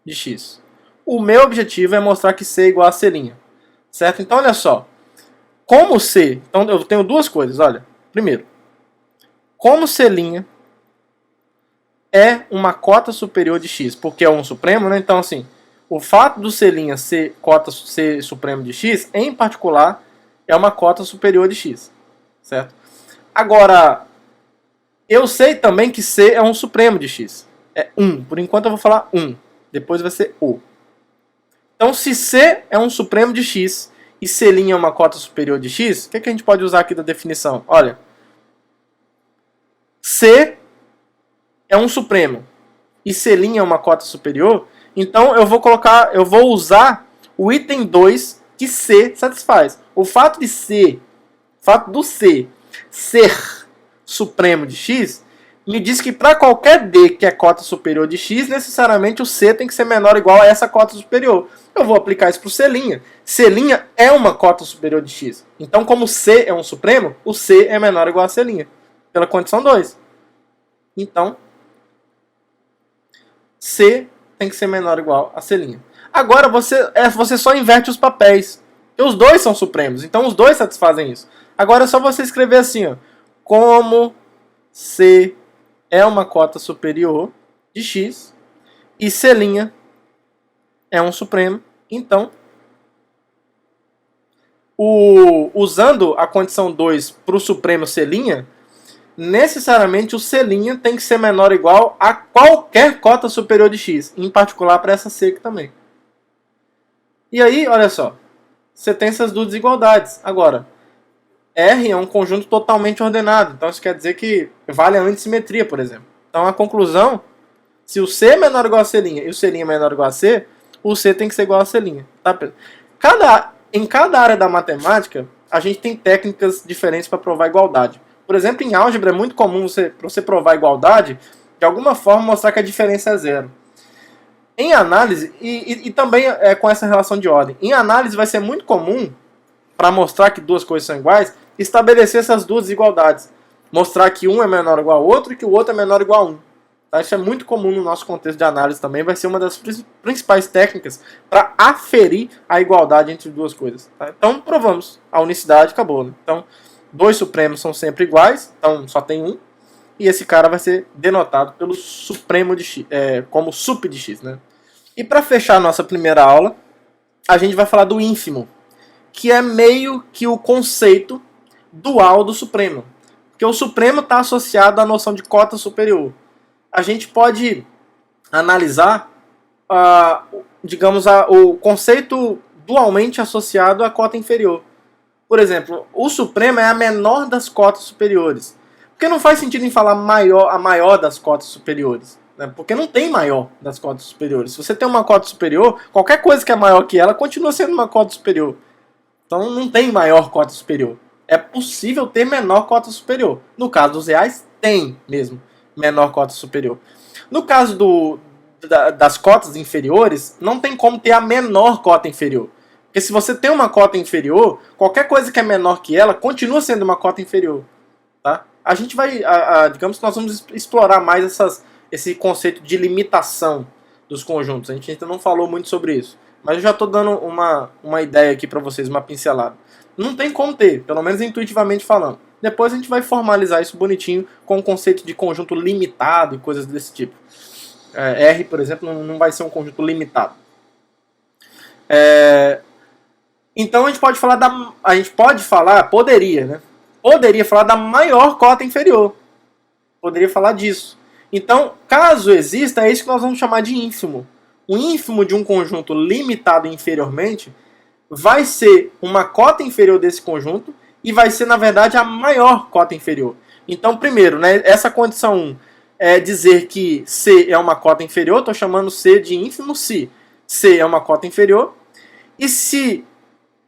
de X. O meu objetivo é mostrar que C é igual a C'. Certo? Então, olha só. Como C... Então, eu tenho duas coisas, olha. Primeiro, como C' é uma cota superior de X, porque é um supremo, né? Então, assim, o fato do C' ser cota C supremo de X, em particular, é uma cota superior de X. Certo? Agora, eu sei também que C é um supremo de X. É 1. Por enquanto eu vou falar 1. Depois vai ser O. Então, se C é um supremo de X e C' é uma cota superior de X, o que a gente pode usar aqui da definição? Olha, C é um supremo e C' é uma cota superior, então eu vou usar o item 2 que C satisfaz. O fato do C ser supremo de X me diz que para qualquer D que é cota superior de X, necessariamente o C tem que ser menor ou igual a essa cota superior. Eu vou aplicar isso para o C'. C' é uma cota superior de X. Então, como C é um supremo, o C é menor ou igual a C'. Pela condição 2. Então, C tem que ser menor ou igual a C'. Agora, você só inverte os papéis. E os dois são supremos. Então, os dois satisfazem isso. Agora, é só você escrever assim, ó. Como C é uma cota superior de X e C' é um supremo, então, usando a condição 2 para o supremo C', necessariamente o C' tem que ser menor ou igual a qualquer cota superior de X, em particular para essa C aqui também. E aí, olha só, você tem essas duas desigualdades. Agora, R é um conjunto totalmente ordenado, então isso quer dizer que vale a antissimetria, por exemplo. Então a conclusão, se o C é menor ou igual a C' e o C' é menor ou igual a C, o C tem que ser igual a C'. Tá? Em cada área da matemática, a gente tem técnicas diferentes para provar igualdade. Por exemplo, em álgebra é muito comum para você provar igualdade, de alguma forma mostrar que a diferença é zero. Em análise, e também com essa relação de ordem, em análise vai ser muito comum, para mostrar que duas coisas são iguais, estabelecer essas duas desigualdades. Mostrar que um é menor ou igual ao outro e que o outro é menor ou igual a 1. Tá? Isso é muito comum no nosso contexto de análise também, vai ser uma das principais técnicas para aferir a igualdade entre duas coisas. Tá? Então provamos, a unicidade acabou. Né? Então, dois supremos são sempre iguais, então só tem um, e esse cara vai ser denotado pelo supremo de x, como sup de x. Né? E para fechar a nossa primeira aula, a gente vai falar do ínfimo, que é meio que o conceito dual do supremo. Porque o supremo está associado à noção de cota superior. A gente pode analisar, o conceito dualmente associado à cota inferior. Por exemplo, o supremo é a menor das cotas superiores. Porque não faz sentido em falar a maior das cotas superiores. Né? Porque não tem maior das cotas superiores. Se você tem uma cota superior, qualquer coisa que é maior que ela continua sendo uma cota superior. Então não tem maior cota superior. É possível ter menor cota superior. No caso dos reais, tem mesmo menor cota superior. No caso das cotas inferiores, não tem como ter a menor cota inferior. Porque se você tem uma cota inferior, qualquer coisa que é menor que ela continua sendo uma cota inferior. Tá? A gente vai, digamos que nós vamos explorar mais esse conceito de limitação dos conjuntos. A gente ainda não falou muito sobre isso. Mas eu já estou dando uma ideia aqui para vocês, uma pincelada. Não tem como ter, pelo menos intuitivamente falando. Depois a gente vai formalizar isso bonitinho com o conceito de conjunto limitado e coisas desse tipo. R, por exemplo, não vai ser um conjunto limitado. Então a gente pode falar poderia falar da maior cota inferior. Poderia falar disso. Então, caso exista, é isso que nós vamos chamar de ínfimo. O ínfimo de um conjunto limitado inferiormente vai ser uma cota inferior desse conjunto e vai ser, na verdade, a maior cota inferior. Então, primeiro, né, essa condição 1 é dizer que C é uma cota inferior, estou chamando C de ínfimo se C é uma cota inferior, e se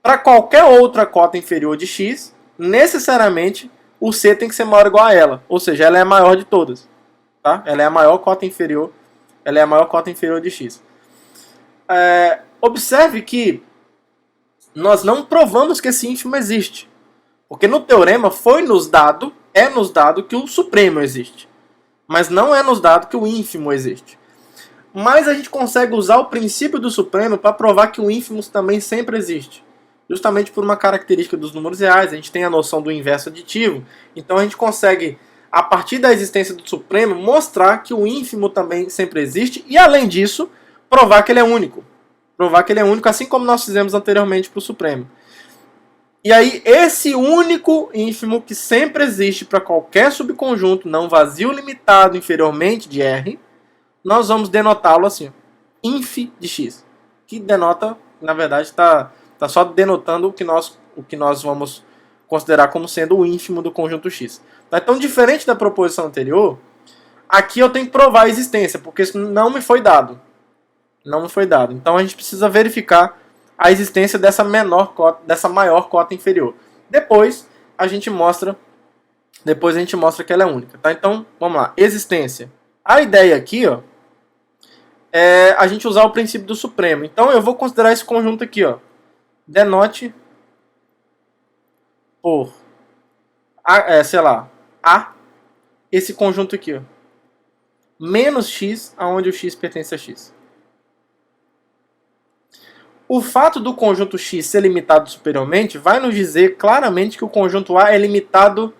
para qualquer outra cota inferior de x, necessariamente o C tem que ser maior ou igual a ela, ou seja, ela é a maior de todas. Tá? Ela é a maior cota inferior, de x. Observe que nós não provamos que esse ínfimo existe. Porque no teorema é nos dado que o supremo existe. Mas não é nos dado que o ínfimo existe. Mas a gente consegue usar o princípio do supremo para provar que o ínfimo também sempre existe. Justamente por uma característica dos números reais, a gente tem a noção do inverso aditivo. Então a gente consegue, a partir da existência do supremo, mostrar que o ínfimo também sempre existe. E além disso, provar que ele é único. Assim como nós fizemos anteriormente para o supremo. E aí, esse único ínfimo que sempre existe para qualquer subconjunto não vazio limitado inferiormente de R, nós vamos denotá-lo assim, inf de x. Que denota, na verdade, está só denotando o que nós vamos considerar como sendo o ínfimo do conjunto x. Então, diferente da proposição anterior, aqui eu tenho que provar a existência, porque isso não me foi dado. Então a gente precisa verificar a existência dessa maior cota inferior. Depois a gente mostra que ela é única. Tá? Então, vamos lá. Existência. A ideia aqui, ó, é a gente usar o princípio do supremo. Então eu vou considerar esse conjunto aqui, ó, denote por A, esse conjunto aqui, ó, menos x, aonde o x pertence a x. O fato do conjunto x ser limitado superiormente vai nos dizer claramente que o conjunto A é limitado.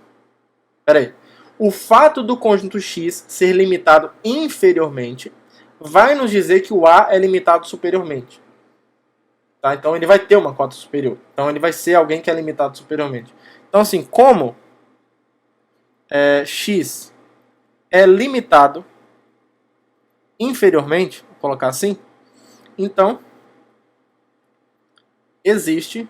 O fato do conjunto x ser limitado inferiormente vai nos dizer que o A é limitado superiormente. Tá? Então ele vai ter uma cota superior. Então ele vai ser alguém que é limitado superiormente. Então assim, como x é limitado inferiormente, vou colocar assim, então existe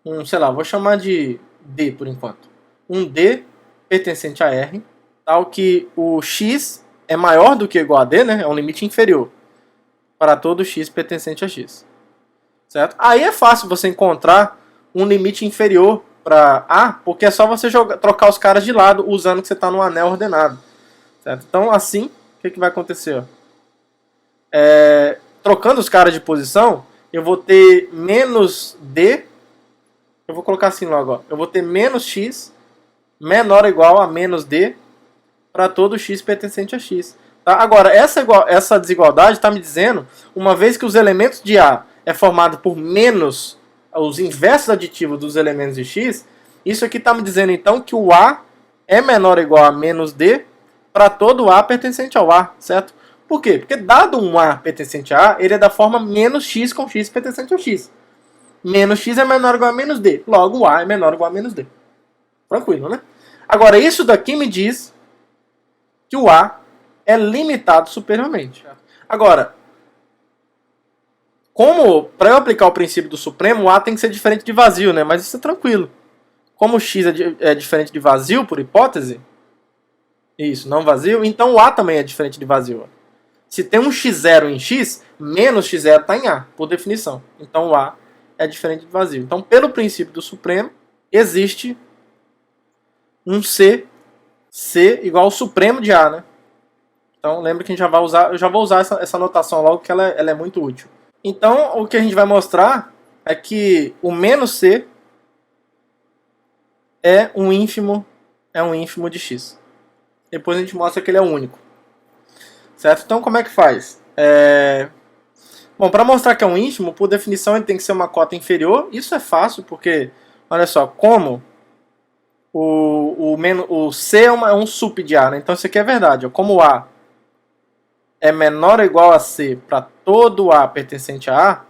vou chamar de D por enquanto. Um D pertencente a R, tal que o x é maior do que ou igual a D, né? É um limite inferior para todo x pertencente a x. Certo? Aí é fácil você encontrar um limite inferior para A, porque é só você trocar os caras de lado usando que você está no anel ordenado. Certo? Então assim, o que vai acontecer? Trocando os caras de posição, eu vou ter menos D, eu vou colocar assim logo, ó, eu vou ter menos x menor ou igual a menos D para todo x pertencente a x. Tá? Agora, essa desigualdade está me dizendo, uma vez que os elementos de A é formado por menos os inversos aditivos dos elementos de x, isso aqui está me dizendo então que o A é menor ou igual a menos D para todo A pertencente ao A, certo? Por quê? Porque dado um A pertencente a A, ele é da forma menos x com x pertencente a x. Menos x é menor ou igual a menos D. Logo, o A é menor ou igual a menos D. Tranquilo, né? Agora, isso daqui me diz que o A é limitado superiormente. Agora, como para eu aplicar o princípio do supremo, o A tem que ser diferente de vazio, né? Mas isso é tranquilo. Como o x é diferente de vazio, por hipótese, isso, não vazio, então o A também é diferente de vazio. Se tem um x0 em x, menos x0 está em A, por definição. Então o A é diferente de vazio. Então, pelo princípio do supremo, existe um C igual ao supremo de A, né? Então, lembra que a gente já vai usar, eu já vou usar essa notação logo, que ela é muito útil. Então, o que a gente vai mostrar é que o menos C é um ínfimo de x. Depois a gente mostra que ele é único. Certo? Então, como é que faz? Bom, para mostrar que é um ínfimo, por definição ele tem que ser uma cota inferior. Isso é fácil, porque, olha só, como o C é um sup de A, né? Então isso aqui é verdade. Ó. Como o A é menor ou igual a C para todo A pertencente a A,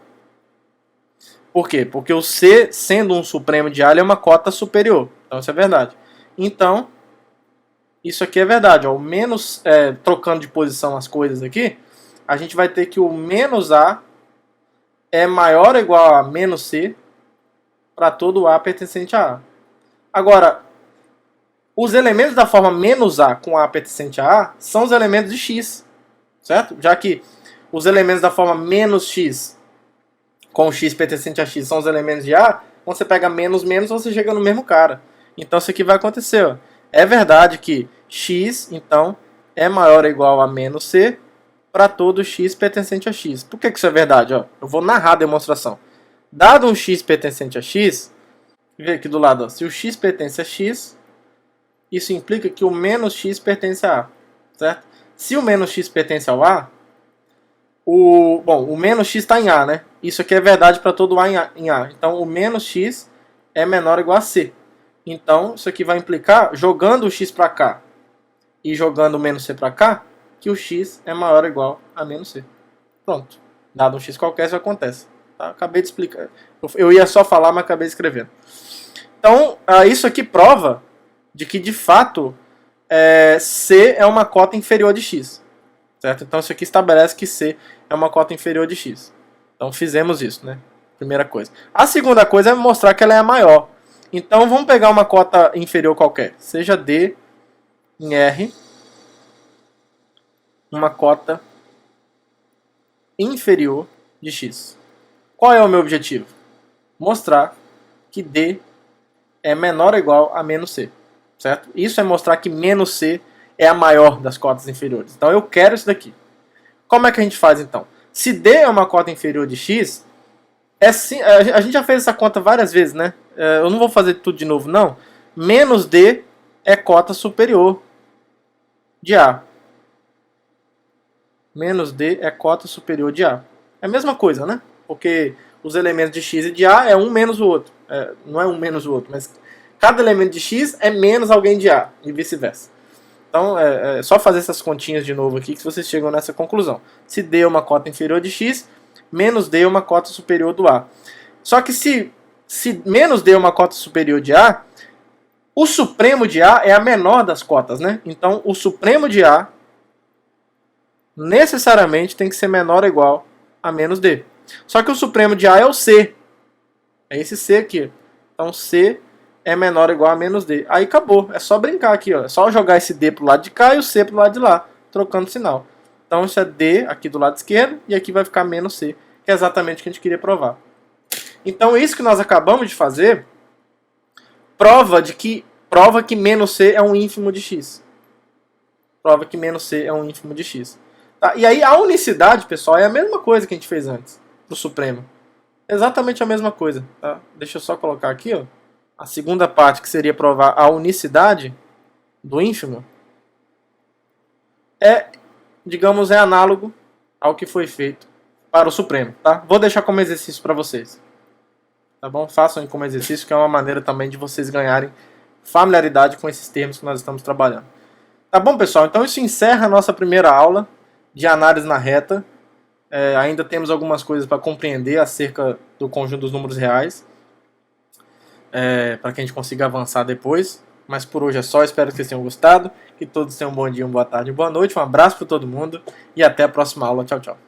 por quê? Porque o C, sendo um supremo de A, ele é uma cota superior. Então isso é verdade. Então, isso aqui é verdade. Ó. O menos, trocando de posição as coisas aqui, a gente vai ter que o menos A é maior ou igual a menos C para todo A pertencente a A. Agora, os elementos da forma menos A com A pertencente a A são os elementos de x, certo? Já que os elementos da forma menos x com x pertencente a x são os elementos de A, quando você pega menos, você chega no mesmo cara. Então isso aqui vai acontecer. Ó. É verdade que x, então, é maior ou igual a menos C para todo x pertencente a x. Por que isso é verdade? Ó? Eu vou narrar a demonstração. Dado um x pertencente a x, vê aqui do lado, ó, se o x pertence a x, isso implica que o menos x pertence a A. Certo? Se o menos x pertence ao A, o menos x está em A, né? Isso aqui é verdade para todo A em A. Então, o menos x é menor ou igual a C. Então, isso aqui vai implicar, jogando o x para cá e jogando o menos C para cá, que o x é maior ou igual a menos C. Pronto. Dado um x qualquer, isso acontece. Tá? Acabei de explicar. Eu ia só falar, mas acabei escrevendo. Então, isso aqui prova de que, de fato, C é uma cota inferior de x. Certo? Então, isso aqui estabelece que C é uma cota inferior de x. Então, fizemos isso, né? Primeira coisa. A segunda coisa é mostrar que ela é a maior. Então, vamos pegar uma cota inferior qualquer. Seja D em R, uma cota inferior de x. Qual é o meu objetivo? Mostrar que D é menor ou igual a menos C. Certo? Isso é mostrar que menos C é a maior das cotas inferiores. Então eu quero isso daqui. Como é que a gente faz então? Se D é uma cota inferior de x, a gente já fez essa conta várias vezes, né? Eu não vou fazer tudo de novo, não. Menos D é cota superior de A. Menos D é cota superior de A. É a mesma coisa, né? Porque os elementos de x e de A é um menos o outro. Não é um menos o outro, mas cada elemento de x é menos alguém de A, e vice-versa. Então, é só fazer essas continhas de novo aqui que vocês chegam nessa conclusão. Se D é uma cota inferior de x, menos D é uma cota superior do A. Só que se menos D é uma cota superior de A, o supremo de A é a menor das cotas, né? Então, o supremo de A necessariamente tem que ser menor ou igual a menos D. Só que o supremo de A é o C. É esse C aqui. Então, C é menor ou igual a menos D. Aí acabou. É só brincar aqui. Ó. É só jogar esse D pro lado de cá e o C pro lado de lá, trocando sinal. Então, isso é D aqui do lado esquerdo e aqui vai ficar menos C, que é exatamente o que a gente queria provar. Então, isso que nós acabamos de fazer prova que menos C é um ínfimo de x. Prova que menos C é um ínfimo de x. Tá? E aí, a unicidade, pessoal, é a mesma coisa que a gente fez antes, pro supremo. Exatamente a mesma coisa. Tá? Deixa eu só colocar aqui, ó. A segunda parte, que seria provar a unicidade do ínfimo, digamos, é análogo ao que foi feito para o Supremo, tá? Vou deixar como exercício para vocês. Tá bom? Façam como exercício, que é uma maneira também de vocês ganharem familiaridade com esses termos que nós estamos trabalhando. Tá bom, pessoal? Então isso encerra a nossa primeira aula de análise na reta. Ainda temos algumas coisas para compreender acerca do conjunto dos números reais, para que a gente consiga avançar depois. Mas por hoje é só, espero que vocês tenham gostado, que todos tenham um bom dia, uma boa tarde, uma boa noite, um abraço para todo mundo e até a próxima aula. Tchau, tchau.